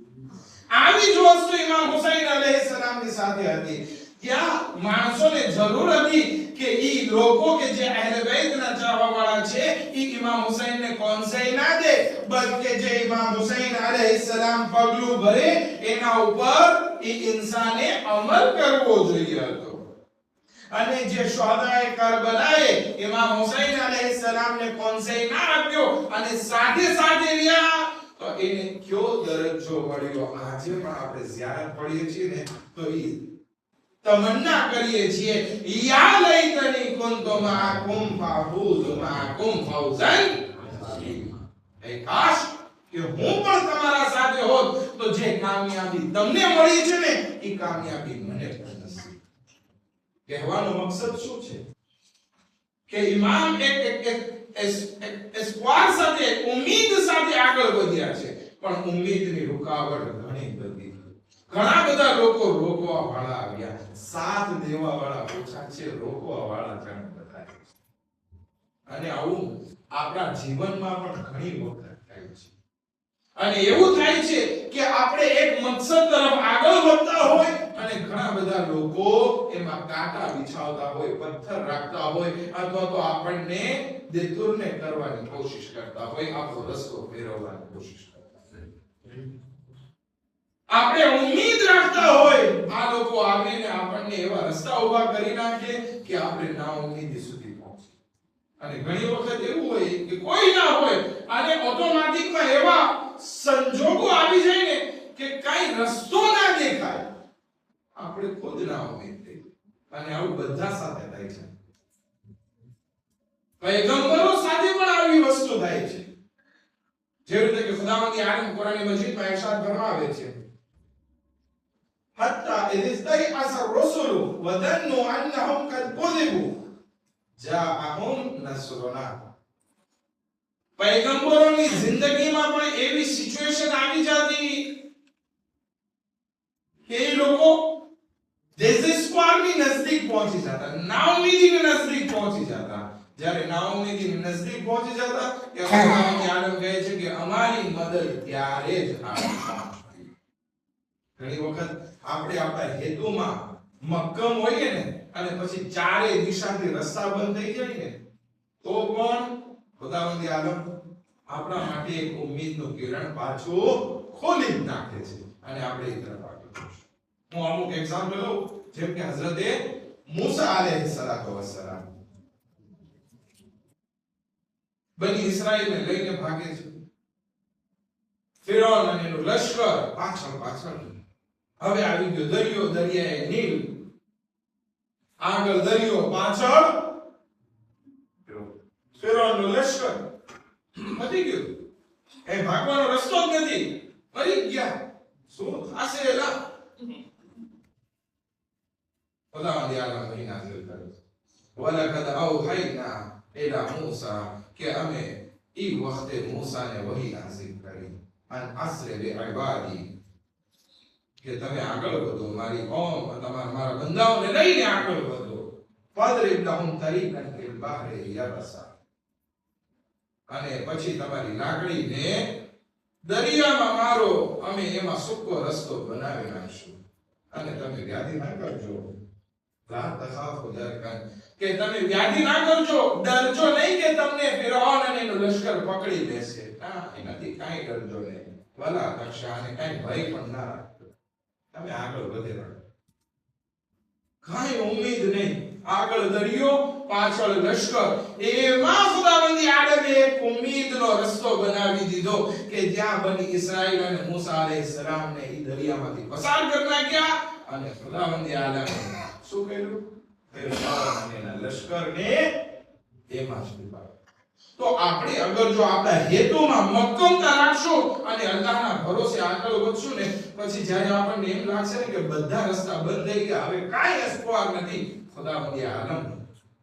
આવી જ વસ્તુ ઇમામ હુસૈન અલૈહિસ્સલામની સાથે હતી. ત્યાં માણસોને જરૂર હતી કે ઈ લોકો કે જે અહેલે બેતના ચાહવાવાળા છે ઈ ઇમામ હુસૈનને કોન્સેય ના દે, બલકે જે ઇમામ હુસૈન અલૈહિસ્સલામ પગલું ભરે એના ઉપર ઈ ઇન્સાને અમલ કરવો જોઈએ હતો. અને જે શોહદાએ કરબલાએ ઇમામ હુસૈન અલૈહિસ્સલામને કોન્સેય ના આપ્યો અને સાથે સાથે રહ્યા, તો એને કયો દરજ્જો મળ્યો? આજે પણ આપણે ઝિયારત પડીએ છીએ ને તો ઈ તમન્ના કરીએ છીએ, યા લૈતની કુંતુ માઅકુમ ફાફૂઝ માઅકુમ ફૌઝન અઝીમા. એ કાશ કે હું પણ તમારા સાથે હોત તો જે કામયાબી તમને મળી છે ને ઈ કામયાબી મને પણ નસીબ. કહેવાનો મકસદ શું છે કે ઇમામ એક એસ્પોર સાથે, ઉમ્મીદ સાથે આગળ વધ્યા છે, પણ ઉમ્મીદની રૂકાવટ ઘણી બધી. ઘણા બધા લોકો રોકવા વાળા આવ્યા, સાથ દેવા વાળા ઓછા છે, રોકવા વાળા ઘણા બધા છે. અને આવું આપણા જીવનમાં પણ ઘણી વખત થાય છે. અને એવું થાય છે કે આપણે એક મકસદ તરફ આગળ વધતા હોય અને ઘણા બધા લોકો એમાં કાંટા બિછાવતા હોય, પથ્થર રાખતા હોય, અથવા તો આપણને દેતુરને કરવાની કોશિશ કરતા હોય, આપણો રસ્તો ફેરવવાની કોશિશ કરતા હોય. આપણે ઉમ્મીદ રાખતા હોય આ લોકો આવીને આપણને એવા રસ્તા ઊભા કરી નાખે કે આપણે ના ઉમ્મીદી સુધી પહોંચીએ. અને ઘણી વખત એવું હોય કે કોઈ ના હોય અને ઓટોમેટિકમાં એવા સંજોગો આવી જાય ને કે કઈ રસ્તો ના દેખાય, આપણે ખુદ ના ઉમ્મીદ થઈ. અને આવું બધા સાથે થાય છે. પૈગંબરો સાથે પણ આવી વસ્તુ થાય છે. જેવી રીતે કે ખુદાવંદ આલમ કુરાન મજીદમાં ઇરશાદ ફરમાવે છે حتى إذ استيأس الرسل وظنوا أنهم قد كذبوا جاءهم نصرنا. पैगंबरोनी जिंदगीમાં પણ એવી સિચ્યુએશન આવી જતી કે એ લોકો ડેઝેસ્પોરની નજદીક પહોંચી જતા, નાઉમીદીની નજદીક પહોંચી જતા. જ્યારે નાઉમીદીની નજદીક પહોંચી જતા કે અલ્લાહની આલમ કહે છે કે અમારી મદદ ત્યારે જ આવે. ઘણી વખત આપણે આપણા હેતુમાં મક્કમ હોઈએ ને અને પછી ચારે દિશાથી રસ્તા બંધ થઈ જાય ને તો પણ ખુદાવંદી આલમ આપણા માટે એક ઉમ્મીદનું કિરણ પાછું ખોલી નાખે છે અને આપણે એ તરફ આગળ. હું અમુક એક્ઝામ્પલ લઉં, જેમ કે હઝરતે મૂસા અલૈહિસ્સલાતુ વસ્સલામ બની ઇસ્રાઈલને લઈને ભાગે છે. ફિરૌન અને એનું લશ્કર પાછળ પાછળ. હવે આવી ગયો દરિયો, દરિયાએ નીલ, આગળ દરિયો, પાછળ ફિરૌનનું લશ્કર. મરી ગયું, એ ભાગવાનો રસ્તો જ નથી, મરી ગયા. શું થશે? એલા ખુદાવંદ આલમ અહીં નાઝિલ કરે છે, વલકદ ઔહૈના ઇલા મૂસા, કે અમે ઈ વખતે મૂસાને વહી નાઝિલ કરી, અન અસ્રી બિઇબાદી, કે તમે આગળ વધો, મારી કોમ મારા બંદાઓને લઈને આગળ વધો. ફadrib lahum tariqan fil bahri yabasa, અને પછી તમારી લાકડીને દરિયામાં મારો, અમે એમાં સૂકો રસ્તો બનાવી નાખશું. અને તમે વ્યાધિ ના કરજો, લા તખાફુ દરકન, કે તમે વ્યાધિ ના કરજો, ડરજો નહીં કે તમને ફિરૌન અને એનો લશ્કર પકડી લેશે. ના, એનાથી કાંઈ ડરજો નહીં. વલા તક્ષા, અને કાંઈ ભય પણ ના રાખજો. તમે આગળ વધે રહો, કાંઈ ઉમ્મીદ નહીં. આગળ દરિયો, પાછળ લશ્કર. એમાં ખુદાવંદી આલમે એક ઉમ્મીદનો રસ્તો બનાવી દીધો કે જ્યાં બની ઇસ્રાઈલ અને મૂસા અલૈહિસ્સલામને ઈ દરિયામાંથી પસાર કરી નાખ્યા. અને ખુદાવંદી આલમે શું કર્યું? ફિરૌન અને એના લશ્કરને એમાં જ ડૂબાડ્યો. તો આપણે અગર જો આપણા હેતુમાં મક્કમતા રાખશું અને અલ્લાહના ભરોસે આગળ વધશું ને, પછી જ્યારે આપણને એમ લાગશે ને કે બધા રસ્તા બંધ થઈ ગયા, હવે કાંઈ એસ્પોર નથી, ખુદાવંદી આલમ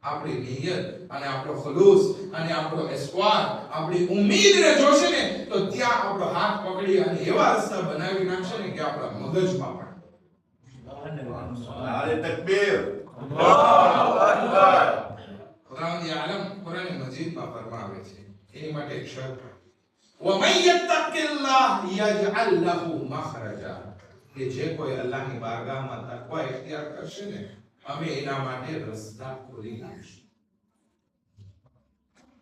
આપણી નિયત અને આપણો ખુલૂસ અને આપણો એસ્પોર, આપણી ઉમ્મીદને જોશે ને તો ત્યાં આપણો હાથ પકડી અને એવા રસ્તા બનાવી નાખશે ને કે આપણા મગજમાં પણ. નારે તકબીર, અલ્લાહુ અકબર. ખુદાવંદી આલમ કુરાન મજીદમાં ફરમાવે છે, એની માટે એક શરત, વમન યત્તકિલ્લાહ યજઅલ લહુ મખરજા, કે જે કોઈ અલ્લાહની બારગાહમાં તકવા ઇખ્તિયાર કરશે ને, અમે એના માટે રસ્તા ખોલી નાખીશું.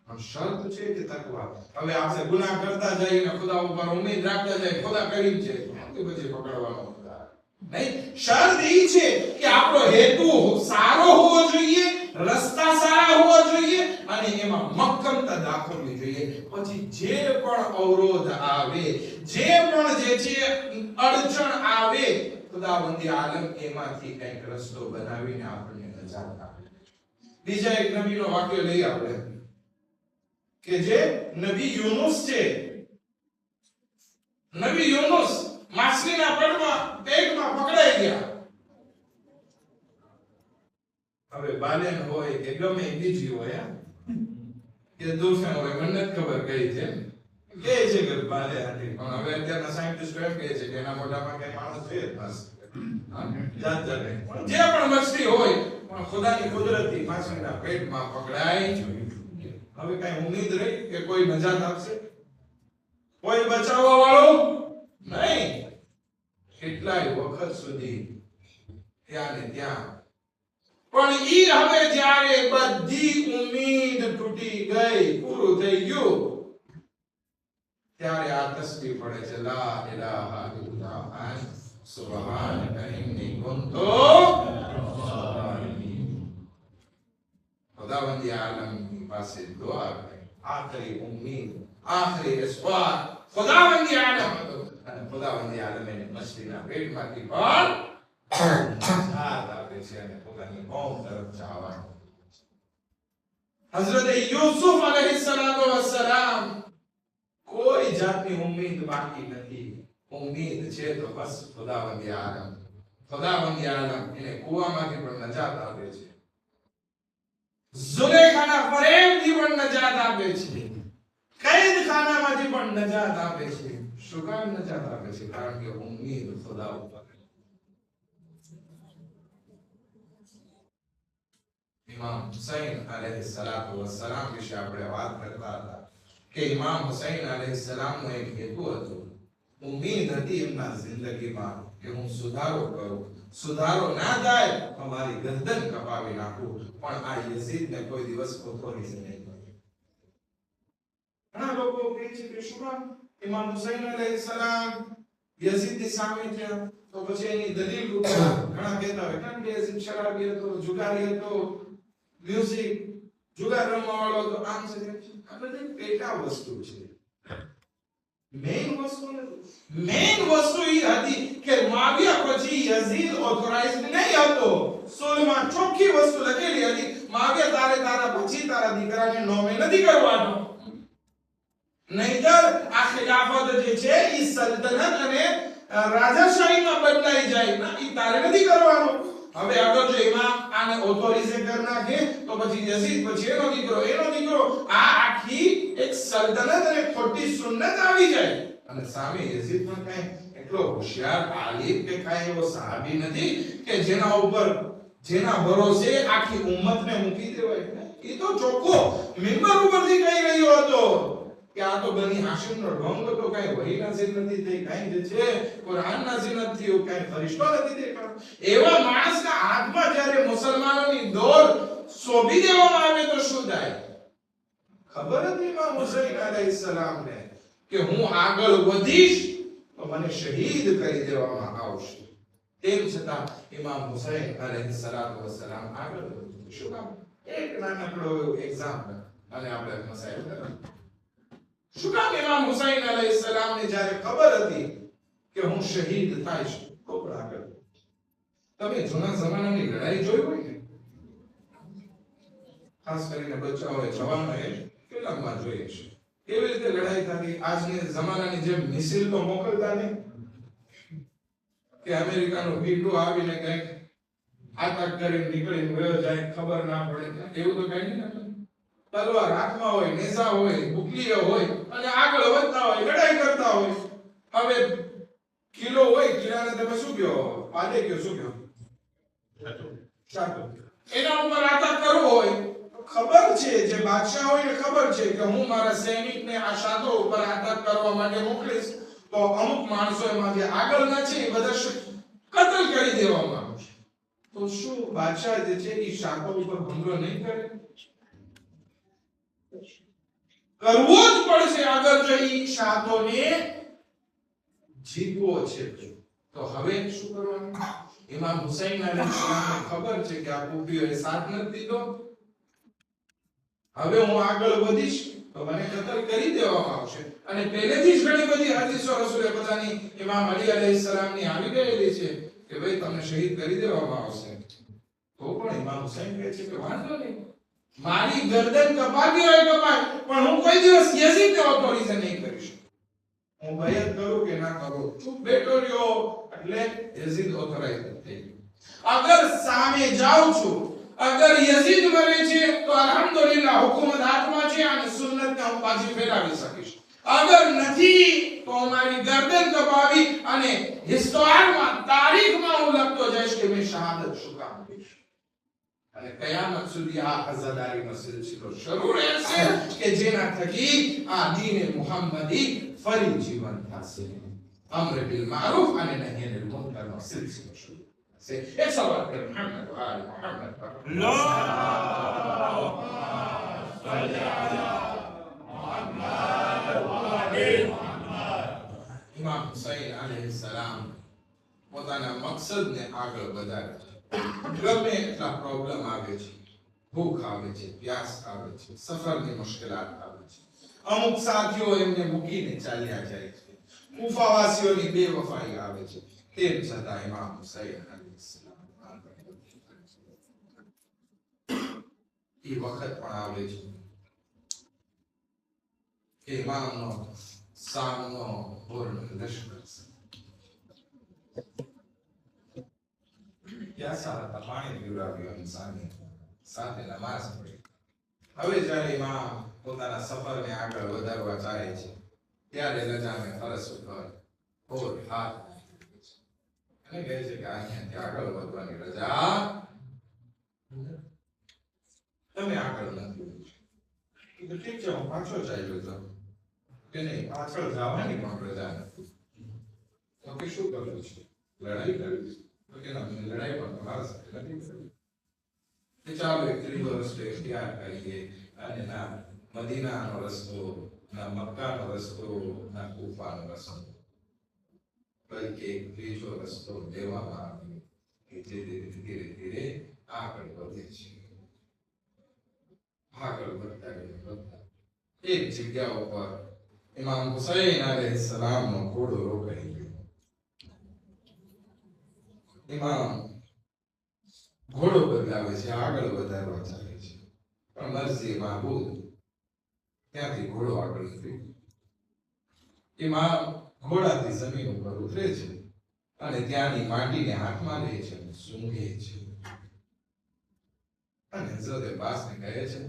પણ શરત છે કે તકવા. હવે આપણે ગુનાહ કરતા જઈએ ને ખુદા ઉપર ઉમ્મીદ રાખતા જઈએ, ખુદા કરીમ છે, તો પછી પકડવાનો ખુદા નહીં. શરત એ છે કે આપણો હેતુ સારો હોવો જોઈએ, રસ્તા સારા હોવા જોઈએ અને એમાં મક્કમતા દાખવવી જોઈએ. પછી જે પણ અવરોધ આવે, જે પણ જે છે અડચણ આવે, ખુદાવંદી આલમ એમાંથી કંઈક રસ્તો બનાવીને આપણને નજાત આપે. બીજા એક નબીનો વાક્ય લઈ આપણે કે જે નબી યુનુસ છે. નબી યુનુસ માછલીના પેટમાં પકડાઈ ગયા. હવે બાલેન હોય કે ગમે બીજી હોય, કે દોષણ હોય, મને ખબર કઈ છે કે છે કે બાલે હતી, પણ હવે અત્યારના સાયન્ટિસ્ટ એમ કહે છે કે એના મોઢામાં કઈ માણસ છે જ બસ. જાત જાતે જે પણ મછલી હોય પણ ખુદાની કુદરતી માછલીના પેટમાં પકડાઈ. હવે કઈ ઉમ્મીદ રહી કે કોઈ નજાત આપશે? કોઈ બચાવવા વાળો નહીં. કેટલાય વખત સુધી ત્યાં ને ત્યાં. પણ ઈ હવે જ્યારે બધી ઉમ્મીદ તૂટી ગઈ, પૂરું થઈ ગયું, ત્યારે આ તસ્બીહ પડે છે, લા ઇલાહા ઇલ્લા અન્ત સુબહાનકા ઇન્ની કુન્તુ ઝાલિમીન. ખુદાવંદી આલમની પાસે દુઆ કરી, આખરી ઉમ્મીદ, આખરી ઇસ્પાર ખુદાવંદી આલમ હતો. અને ખુદાવંદી આલમે મછલીના પેટમાંથી પણ નજાત આપે છે અને પોતાની કોમ તરફ જવાનું. હઝરત યુસુફ અલૈહિસ્સલાતુ વસ્સલામ કોઈ જાતની ઉમ્મીદ બાકી નથી. ઉમ્મીદ છે તો બસ ખુદાવંદી આલમ. ખુદાવંદ આલમ એને કૂવામાંથી પણ નજાત આપે છે, ઝુલેખાના ફરેબથી પણ નજાત આપે છે, કૈદખાનામાંથી પણ નજાત આપે છે. શું કામ નજાત આપે છે? કારણ કે ઉમ્મીદ ખુદા ઉપર. ઇમામ હુસૈન અલૈહિસ્સલાતુ વસ્સલામ વિશે આપણે વાત કરતા હતા કે ઇમામ હુસૈન અલૈહિસ્સલામનો એક હેતુ હતો, ઉમ્મીદ હતી એમના જિંદગીમાં કે હું સુધારો કરું, સુધારો ના થાય તો મારી ગરદન કપાવી નાખું, પણ આ યઝીદને કોઈ દિવસ ઓથોરિટી નહીં કરે. ઘણા લોકો કહે છે કે શું કામ ઇમામ હુસૈન અલૈહિસ્સલામ યઝીદની સામે થયા? તો પછી એની દલીલ ઘણા કહેતા હોય કારણ કે યઝીદ શરાબી હતો, જુગારી હતો, મ્યુઝિક જુગાર રમવા વાળો હતો, આમ છે. આ બધી પેટા વસ્તુ છે. મેઇન વસ્તુ એ હતી કે મુઆવિયા પછી યઝીદ ઓથોરાઇઝ્ડ નહીં હતો. સોલમાં ચોખ્ખી વસ્તુ લખેલી હતી, મુઆવિયા તારે તારા પછી તારા દીકરાને નોમે નથી કરવાનો, નહીતર આ ખિલાફત જે છે એ સલ્તનત અને રાજાશાહીમાં બદલાઈ જાય. ના, એ તારે નથી કરવાનો. હવે આગળ જો ઇમામ આને ઓથોરાઇઝ કરી નાખે તો પછી યઝીદ પછી એનો દીકરો આ આખી એક સલ્તનત અને ખોટી સુન્નત આવી જાય. અને સામે યઝીદ પણ કઈ એટલો હોશિયાર આલિમ કે કઈ એવો સહાબી નથી કે જેના ભરોસે આખી ઉમ્મતને મૂકી દેવાય. એ તો ચોખ્ખો મિંબર ઉપરથી કહી રહ્યો હતો કે આ તો બની હાશિમનો ઢોંગ હતો, કઈ વહી નાઝિલ નથી થઈ, કઈ જે છે કુરાન નાઝિલ નથી થયું, કઈ ફરિશ્તો નથી દેખાડો. એવા માણસના હાથમાં જ્યારે મુસલમાનોની દોર સોંપી દેવામાં આવે તો શું થાય? ખબર હતી ઇમામ હુસૈન અલૈહિસ્સલામને કે હું આગળ વધીશ તો મને શહીદ કરી દેવામાં આવશે. તેમ છતાં ઇમામ હુસૈન અલૈહિસ્સલામ આગળ વધ્યા. શું કામ? એક નાનકડો એક્ઝામ્પલ અને આપણે મસાઈલ કરીએ. શું કામ ઇમામ હુસૈન અલૈહિસ્સલામને જ્યારે ખબર હતી કે હું શહીદ થઈશ તો પણ આગળ? તમે જૂના જમાનાની લડાઈ જોઈ હોય ને, ખાસ કરીને બચ્ચાઓએ જવાનોએ ફિલ્મમાં જોઈએ છે કેવી રીતે લડાઈ થતી. આજની જમાનાની જેમ મિસાઇલ તો મોકલતા નહીં કે અમેરિકાનો પીટો આવીને કંઈક આતંક કરીને નીકળીને વયો જાય, ખબર ના પડે, એવું તો કઈ નહીં. તલવાર હાથમાં હોય, નેઝા હોય, બુકલીઓ હોય અને આગળ વધતા હોય, લડાઈ કરતા હોય. હવે કિલો હોય, કિલાને તમે શું કહો? પાદે કયો શું કહો? ચાટો. એના ઉપર આતંક કરવો હોય તો ખબર છે, જે બાદશાહ હોય ને ખબર છે કે હું મારા સૈનિકને આ શાતો ઉપર આતંક કરવા માટે મોકલીશ તો અમુક માણસો એમાં જે આગળ ના છે એ બધા કતલ કરી દેવામાં આવશે. તો શું બાદશાહ જે છે એ શાતો ઉપર હુમલો નહીં કરે? કરવો જ પડશે આગળ જઈ શાતોને જીતવો છે. તો હવે શું કરવાનું? ઇમામ હુસૈન અલૈહિસ્સલામને ખબર છે કે આ કુફીઓએ સાથ નથી દીધો, હવે હું આગળ વધીશ તો મને કતલ કરી દેવામાં આવશે. અને પહેલેથી જ ઘણી બધી હદીસો રસૂલે ખુદાની ઇમામ અલી અલૈહિસ્સલામની આવી ગયેલી છે કે ભાઈ તમને શહીદ કરી દેવામાં આવશે. તો પણ ઇમામ હુસૈન કહે છે કે વાંધો નહીં, મારી ગરદન કપાવી હોય કપાય, પણ હું કોઈ દિવસ યઝીદને ઓથોરાઇઝ નહીં કરીશ. હું બયાન કરું કે ના કરું, ચૂપ બેઠો રહ્યો એટલે યઝીદ ઓથોરાઇઝ થઈ ગયો. અગર સામે જાઉં છું, અગર યઝીદ મરે છે તો અલ્હમ્દુલિલ્લાહ હુકુમત હાથમાં છે અને સુન્નતને હું પાછી ફેરવી શકીશ. અગર નથી તો મારી ગરદન કપાવી અને હિસ્ટોરીમાં તારીખમાં હું લખતો જઈશ કે મેં શહાદત શું કામ કરી. અને કયામત સુધી આ અઝાદારીનો સિલસિલો શરૂ રહેશે કે જેના થકી આ દીને મુહમ્મદી ફરી જીવન થશે. અમ્ર બિલ મારૂફ અને નહી અનિલ મુનકરનો સિલસિલો શરૂ થશે. એક સવાલ કરે મુહમ્મદ વ આલ મુહમ્મદ અલ્લાહુમ્મા સલ્લી અલા મુહમ્મદ વ આલી મુહમ્મદ. ઇમામ હુસૈન અલૈહિસ્સલામ પોતાના મકસદને આગળ વધારે છે. ગમે એટલા પ્રોબ્લેમ આવે છે, ભૂખ આવે છે, પ્યાસ આવે છે, સફરની મુશ્કેલાત આવે છે, અમુક સાથીઓ એમને મૂકીને ચાલ્યા જાય છે, કુફાવાસીઓની બેવફાઈ આવે છે, તેમ છતાં ઇમામ હુસૈન અલૈહિસ્સલામ એ વખત પણ આવે છે કે ઇમામનો સામનો પૂર્ણ લશ્કર છે. પ્યાસા હતા, પાણી પીવડાવ્યું સાથે નમાઝ પઢી. હવે જ્યારે ઇમામ પોતાના સફરને આગળ વધારવા ચાહે છે ત્યારે રજાને ફરસ ઉપર ઓર હાથ અને કહે છે કે અહીંયાથી આગળ વધવાની રજા તમે આગળ નથી. ઠીક છે, હું પાછો ચાલ્યો જાઉં કે નહીં, પાછળ જવાની પણ રજા નથી. તો કે શું કરવું છે? લડાઈ કરવી છે? તો કે ના, લડાઈ પણ તમારા સાથે નથી કરવી. ચાલો એક ત્રીજો રસ્તો ઇખ્તિયાર કરીએ અને ના મદીનાનો રસ્તો, ના મક્કાનો રસ્તો, ના કૂફાનો રસ્તો, બલ્કે એક ત્રીજો રસ્તો લેવામાં આવ્યો કે જે ધીરે ધીરે આગળ વધે છે. આગળ વધતા એક જગ્યા ઉપર ઇમામ હુસૈન અલૈહિસ્સલામનો ઘોડો રોકાઈ ગયો. ઇમામ ઘોડો બદલાવે છે, આગળ વધારવા ચાલે છે, પણ મરજી માબૂદ ત્યાંથી ઘોડો આગળ નીકળી. ઇમામ ઘોડાથી જમીન ઉપર ઉતરે છે અને ત્યાંની માટીને હાથમાં લે છે અને સૂંઘે છે. અને હઝરત અબ્બાસને કહે છે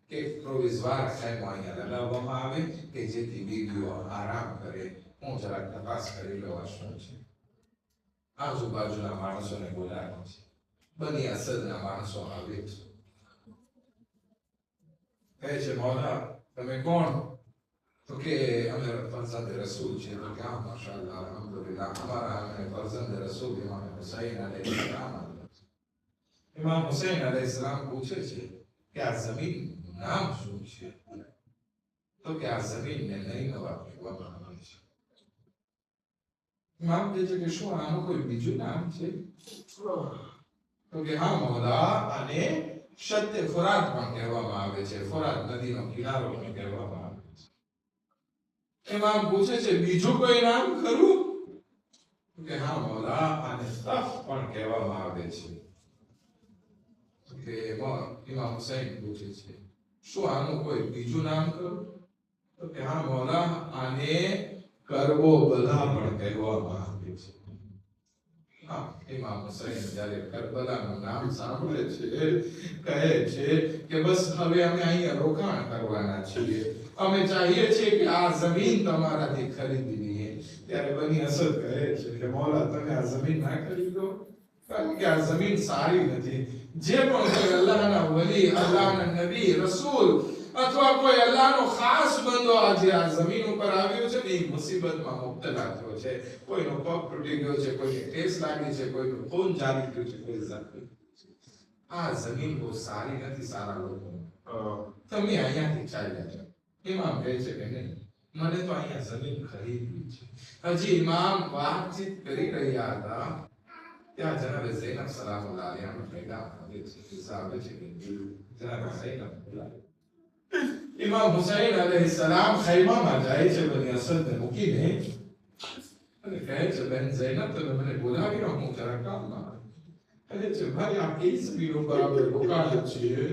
કે પ્રોવિઝવાર ખાઈમો અહીંયા લગાવવામાં આવે કે જેથી બીવીઓ આરામ કરે. હું જરાક તપાસ કરી લઉં શું છે. આજુબાજુના માણસોને બોલાવ્યા છે. બની અસદના માણસો આવે છે. કહે છે મૌલા તમે કોણ? તો કે અમે ફરઝંદ રસૂલ છે. તો કે હા માશાઅલ્લાહ અલ્હમ્દુલિલ્લાહ, અમારા અમે ફરઝંદ રસૂલ ઇમામ હુસૈન અલૈહિસ્સલામ. ઇમામ હુસૈન અલૈહિસ્સલામ પૂછે છે કે આ જમીન નામ શું છે? તો કે આ જમીનને નહીં નવા કહેવામાં આવે છે. ઇમામ કહે છે કે શું આનું કોઈ બીજું નામ છે? તો કે હા મૌલા, અને સત્ય ફુરાત પણ કહેવામાં આવે છે. ફુરાત નદીનો કિનારો પણ કહેવામાં આવે છે. ઇમામ પૂછે છે બીજું કોઈ નામ ખરું? તો કે હા મૌલા, આને તફ પણ કહેવામાં આવે છે. તો કે ઇમામ હુસૈન પૂછે છે શું આનું કોઈ બીજું નામ ખરું? તો કે હા મૌલા, આને કરવો બલા પણ કહેવામાં આવે છે. ઇમામ હુસૈન જ્યારે કરબલાનું નામ સાંભળે છે કહે છે કે બસ હવે અમે અહીંયા રોકાણ કરવાના છીએ. અમે ચાહીએ છીએ કે આ જમીન તમારાથી ખરીદી લઈએ. ત્યારે બની અસદ કહે છે કે મૌલા તમે આ જમીન ના ખરીદો, કારણ કે આ જમીન સારી નથી. જે પણ કોઈ અલ્લાહના વલી, અલ્લાહના નબી, રસૂલ અથવા કોઈ અલ્લાહનો ખાસ બંદો આજે આ જમીન ઉપર આવ્યો છે ને એ મુસીબતમાં મુબ્તલા થયો છે. કોઈનો પગ તૂટી ગયો છે, કોઈને ઠેસ લાગી છે, કોઈનું ખૂન જારી ગયું છે, કોઈ જખમી. આ જમીન બહુ સારી નથી સારા લોકો. તમે અહીંયાથી ચાલ્યા જાઓ. ઇમામ કહે છે કે નહીં, મને તો અહીંયા જમીન ખરીદવી છે. હજી ઇમામ વાતચીત કરી રહ્યા હતા ત્યાં જનાબે ઝૈનબ સલામુલ્લાહ અલૈહાનો પૈગામ આવે છે. આવે છે કે જનાબે ઝૈનબ બોલાવે. ઇમામ હુસૈન અલૈહિસ્સલામ ખૈમામાં જાય છે બની અસદને મૂકીને અને કહે છે બેન ઝૈનબ તમે મને બોલાવી રહો, હું જરા કામમાં. કહે છે ભાઈ આ કઈ જમીન ઉપર આપણે રોકાણા છીએ?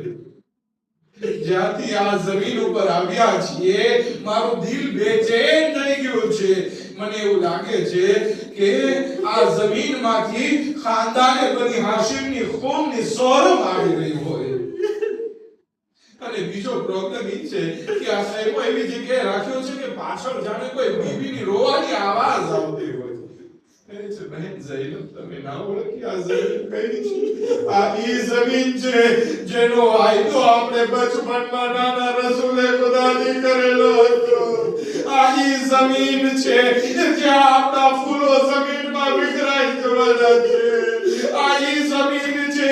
જ્યાંથી આ જમીન ઉપર આવ્યા છીએ મારું દિલ બેચેન થઈ ગયું છે. મને એવું લાગે છે કે આ જમીનમાંથી ખાનદાને બની હાશિમની ખૂનની સોરમ આવી રહી હોય. અને બીજો પ્રોબ્લેમ એ છે કે આ સાહેબો એવી જગ્યાએ રાખ્યો છે કે પાછળ જાણે કોઈ બીબીની રોવાની આવાજ આવતી હોય. કહે છે બહેન ઝૈનબ તમે ના ઓળખી આ જમીન કઈ છે? આ ઈ જમીન છે જેનો વાયદો આપણે બચપનમાં નાના રસૂલે ખુદાની કરેલો હતો. આ ઈ જમીન છે જ્યાં આપણા ફૂલો જમીનમાં વિખરાઈ જવાના છે. આ ઈ જમીન છે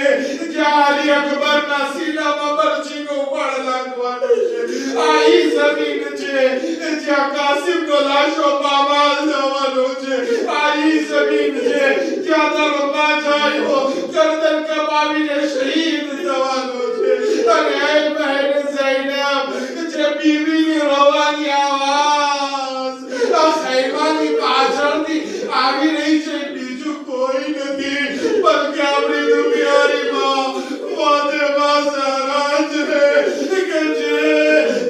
જ્યાં અલી અકબરના સીનામાં બરછીનો વાળ લાગવાનો છે. આ ઈ જમીન છે જ્યાં કાસિમનો લાશો પામાલ થવાનો છે. આ ઈ જમીન છે જ્યાં તારો બાજાયો ગરદન કપાવીને શહીદ થવાનો છે. અને એ બહેન ઝૈનબ જે બીવીની રોવાની આવાજ આ ખૈમાની પાછળથી આવી રહી છે બીજું કોઈ નથી બલ્કે આપણી દુનિયાની માં ફાતિમા ઝહરા છે કે જે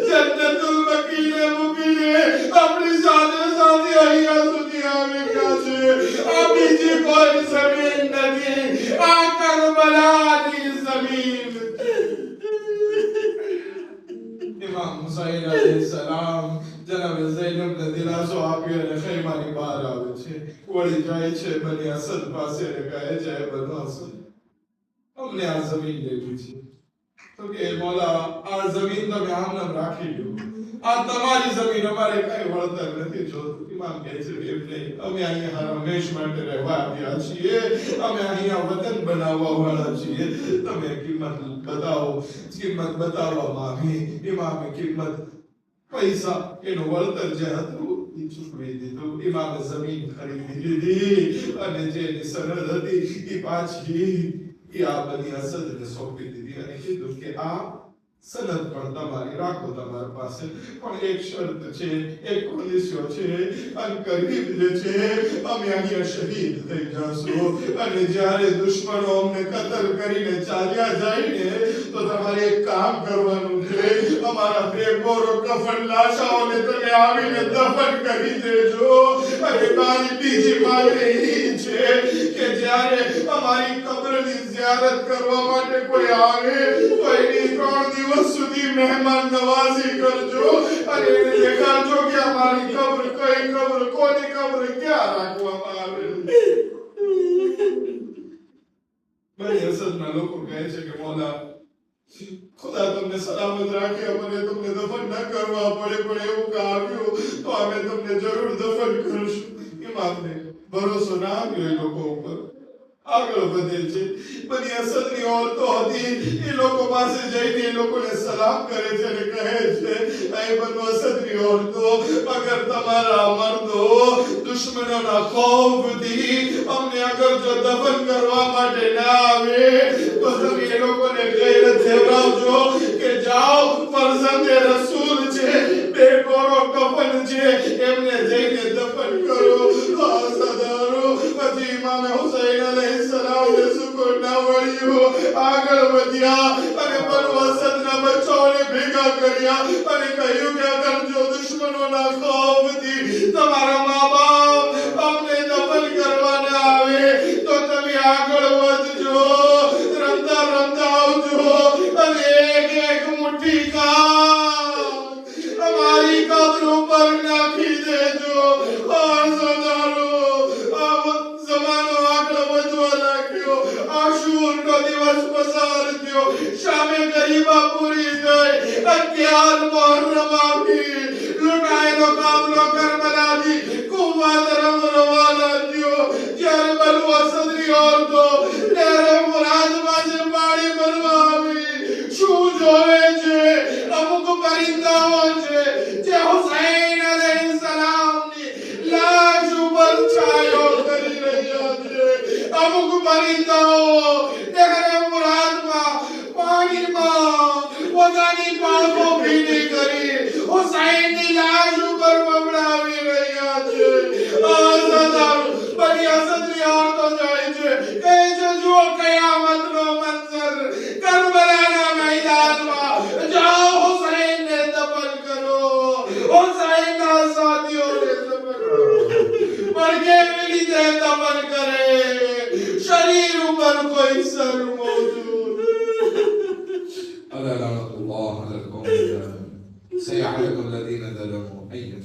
જન્નતુલ બકીને મૂકીને આપણી સાથે સાથે અહીંયા સુધી આવી ગયા છે. આ બીજી કોઈ જમીન નથી. આ જનાબ ઝૈનબને દિલાસો આપ્યો અને ખૈમાની બહાર આવે છે, વળી જાય છે બની અસદ પાસે અને કહે છે, બનો અસદ, અમને આ જમીન લેવી છે. તો કે મોલા, આ જમીન તમે આમ નામ રાખી લો, આ તમારી જમીન, અમારે કઈ વળતર નથી જોતું. ઇમામ કહે છે, એમ નહીં, અમે અહીંયા હંમેશ માટે રહેવા આવ્યા છીએ, અમે અહીંયા વતન બનાવવા વાળા છીએ, તમે કિંમત બતાવો. કિંમત બતાવવા માંગી. ઇમામે કિંમત, પૈસા, એનું વળતર જે હતું એ ચૂકવી દીધું. ઇમામે જમીન ખરીદી લીધી અને જેની સરહદ હતી એ પાછી આ બની અસદને સોંપી દીધી અને કીધું કે આ સનદ પણ તમારી રાખો તમારી પાસે, પણ એક શરત છે, એક કન્ડિશન છે, અને કરીબ જે છે અમે અહીંયા શહીદ થઈ જાશું અને જ્યારે દુશ્મનો અમને કતલ કરીને ચાલ્યા જાય ને તો તમારે એક કામ કરવાનું છે, અમારા બેગોરો કફન લાશાઓને તમે આવીને દફન કરી દેજો. અને મારી બીજી માંગણી એ છે કે જ્યારે અમારી કબ્રની ઝિયારત કરવા માટે કોઈ આવે તો એની 3 દિવસ સુધી મહેમાન નવાજી કરજો અને એને દેખાડજો કે અમારી કબ્ર કઈ કબ્ર, કોની કબ્ર ક્યાં રાખવામાં આવેલી. બની અસદના લોકો કહે છે કે મોલા, ખુદા તમને સલામત રાખે, અમને તમને દફન ન કરવા પડે, પણ એવું કા આવ્યું તો અમે તમને જરૂર દફન કરશું. ઇમામને ભરોસો ના આવ્યો એ લોકો ઉપર. આગળ વધે છે. બની અસદની ઓરતો હતી, એ લોકો પાસે જઈને એ લોકોને સલામ કરે છે અને કહે છે, એ બની અસદની ઓરતો, અગર તમારા મર્દો દુશ્મનોના ખૌફથી અમને અગર જો દફન કરવા માટે ના આવે તો તમે એ લોકોને ગેરત દેવરાવજો કે જાઓ, ફરઝંદે રસૂલ છે, બેકોરો કફન છે, એમને જઈને દફન કરો. તો અસદારો પછી ઇમામ હુસૈન અલૈહિસ્સલામને સુકૂન ના વળ્યો, આગળ વધ્યા અને બનુ અસદના બચ્ચાઓને ભેગા કર્યા અને કહ્યું કે અગર જો દુશ્મનોના ખૌફથી તમારા મા બાપ અમને દફન કરવા ના આવે તો તમે આગળ વધજો, રમતા રમતા આવજો અને એક મુઠ્ઠી અમારી કબ્ર ઉપર નાખી દેજો. જમાનો આગળ વધવા લાગ્યો. આશુરનો દિવસ પસાર થયો, શામે ગરીબા પૂરી ગઈ, 11 મુહર્રમ આવી, લૂંટાયેલો કાફલો કરબલાથી કુવા તરફ રવાના થયો. જ્યારે બનુ અસદની ઓરતો લહેરે મુરાદ પાસે પાણી ભરવા આવી, શું જોવે છે? અમુક પરિંદાઓ છે જે હુસૈન અલૈહિસ્સલામની લાશ ઉપર છાયો કરી રહ્યા છે. અમુક પરિંદાઓ લહેરે મુરાદમાં પાણીમાં પોતાની પાળકો ભીની કરી હુસૈનની લાશ ઉપર બમણાવી રહ્યા છે. બની અસદની ઓરતો જાય છે, કહે છે, જુઓ કયામતનો મંઝર, કરબલાના મેદાનમાં જાઓ, હુસૈનને દફન કરો, હુસૈનના સાથીઓને દફન કરો. પણ કેવી રીતે દફન કરે? શરીર ઉપર કોઈ સર મોજૂદ. અલા લાનતુલ્લાહ અલલ કૌમ, સયઅલમુ અલ્લઝીના ઝલમુ અય્યમ.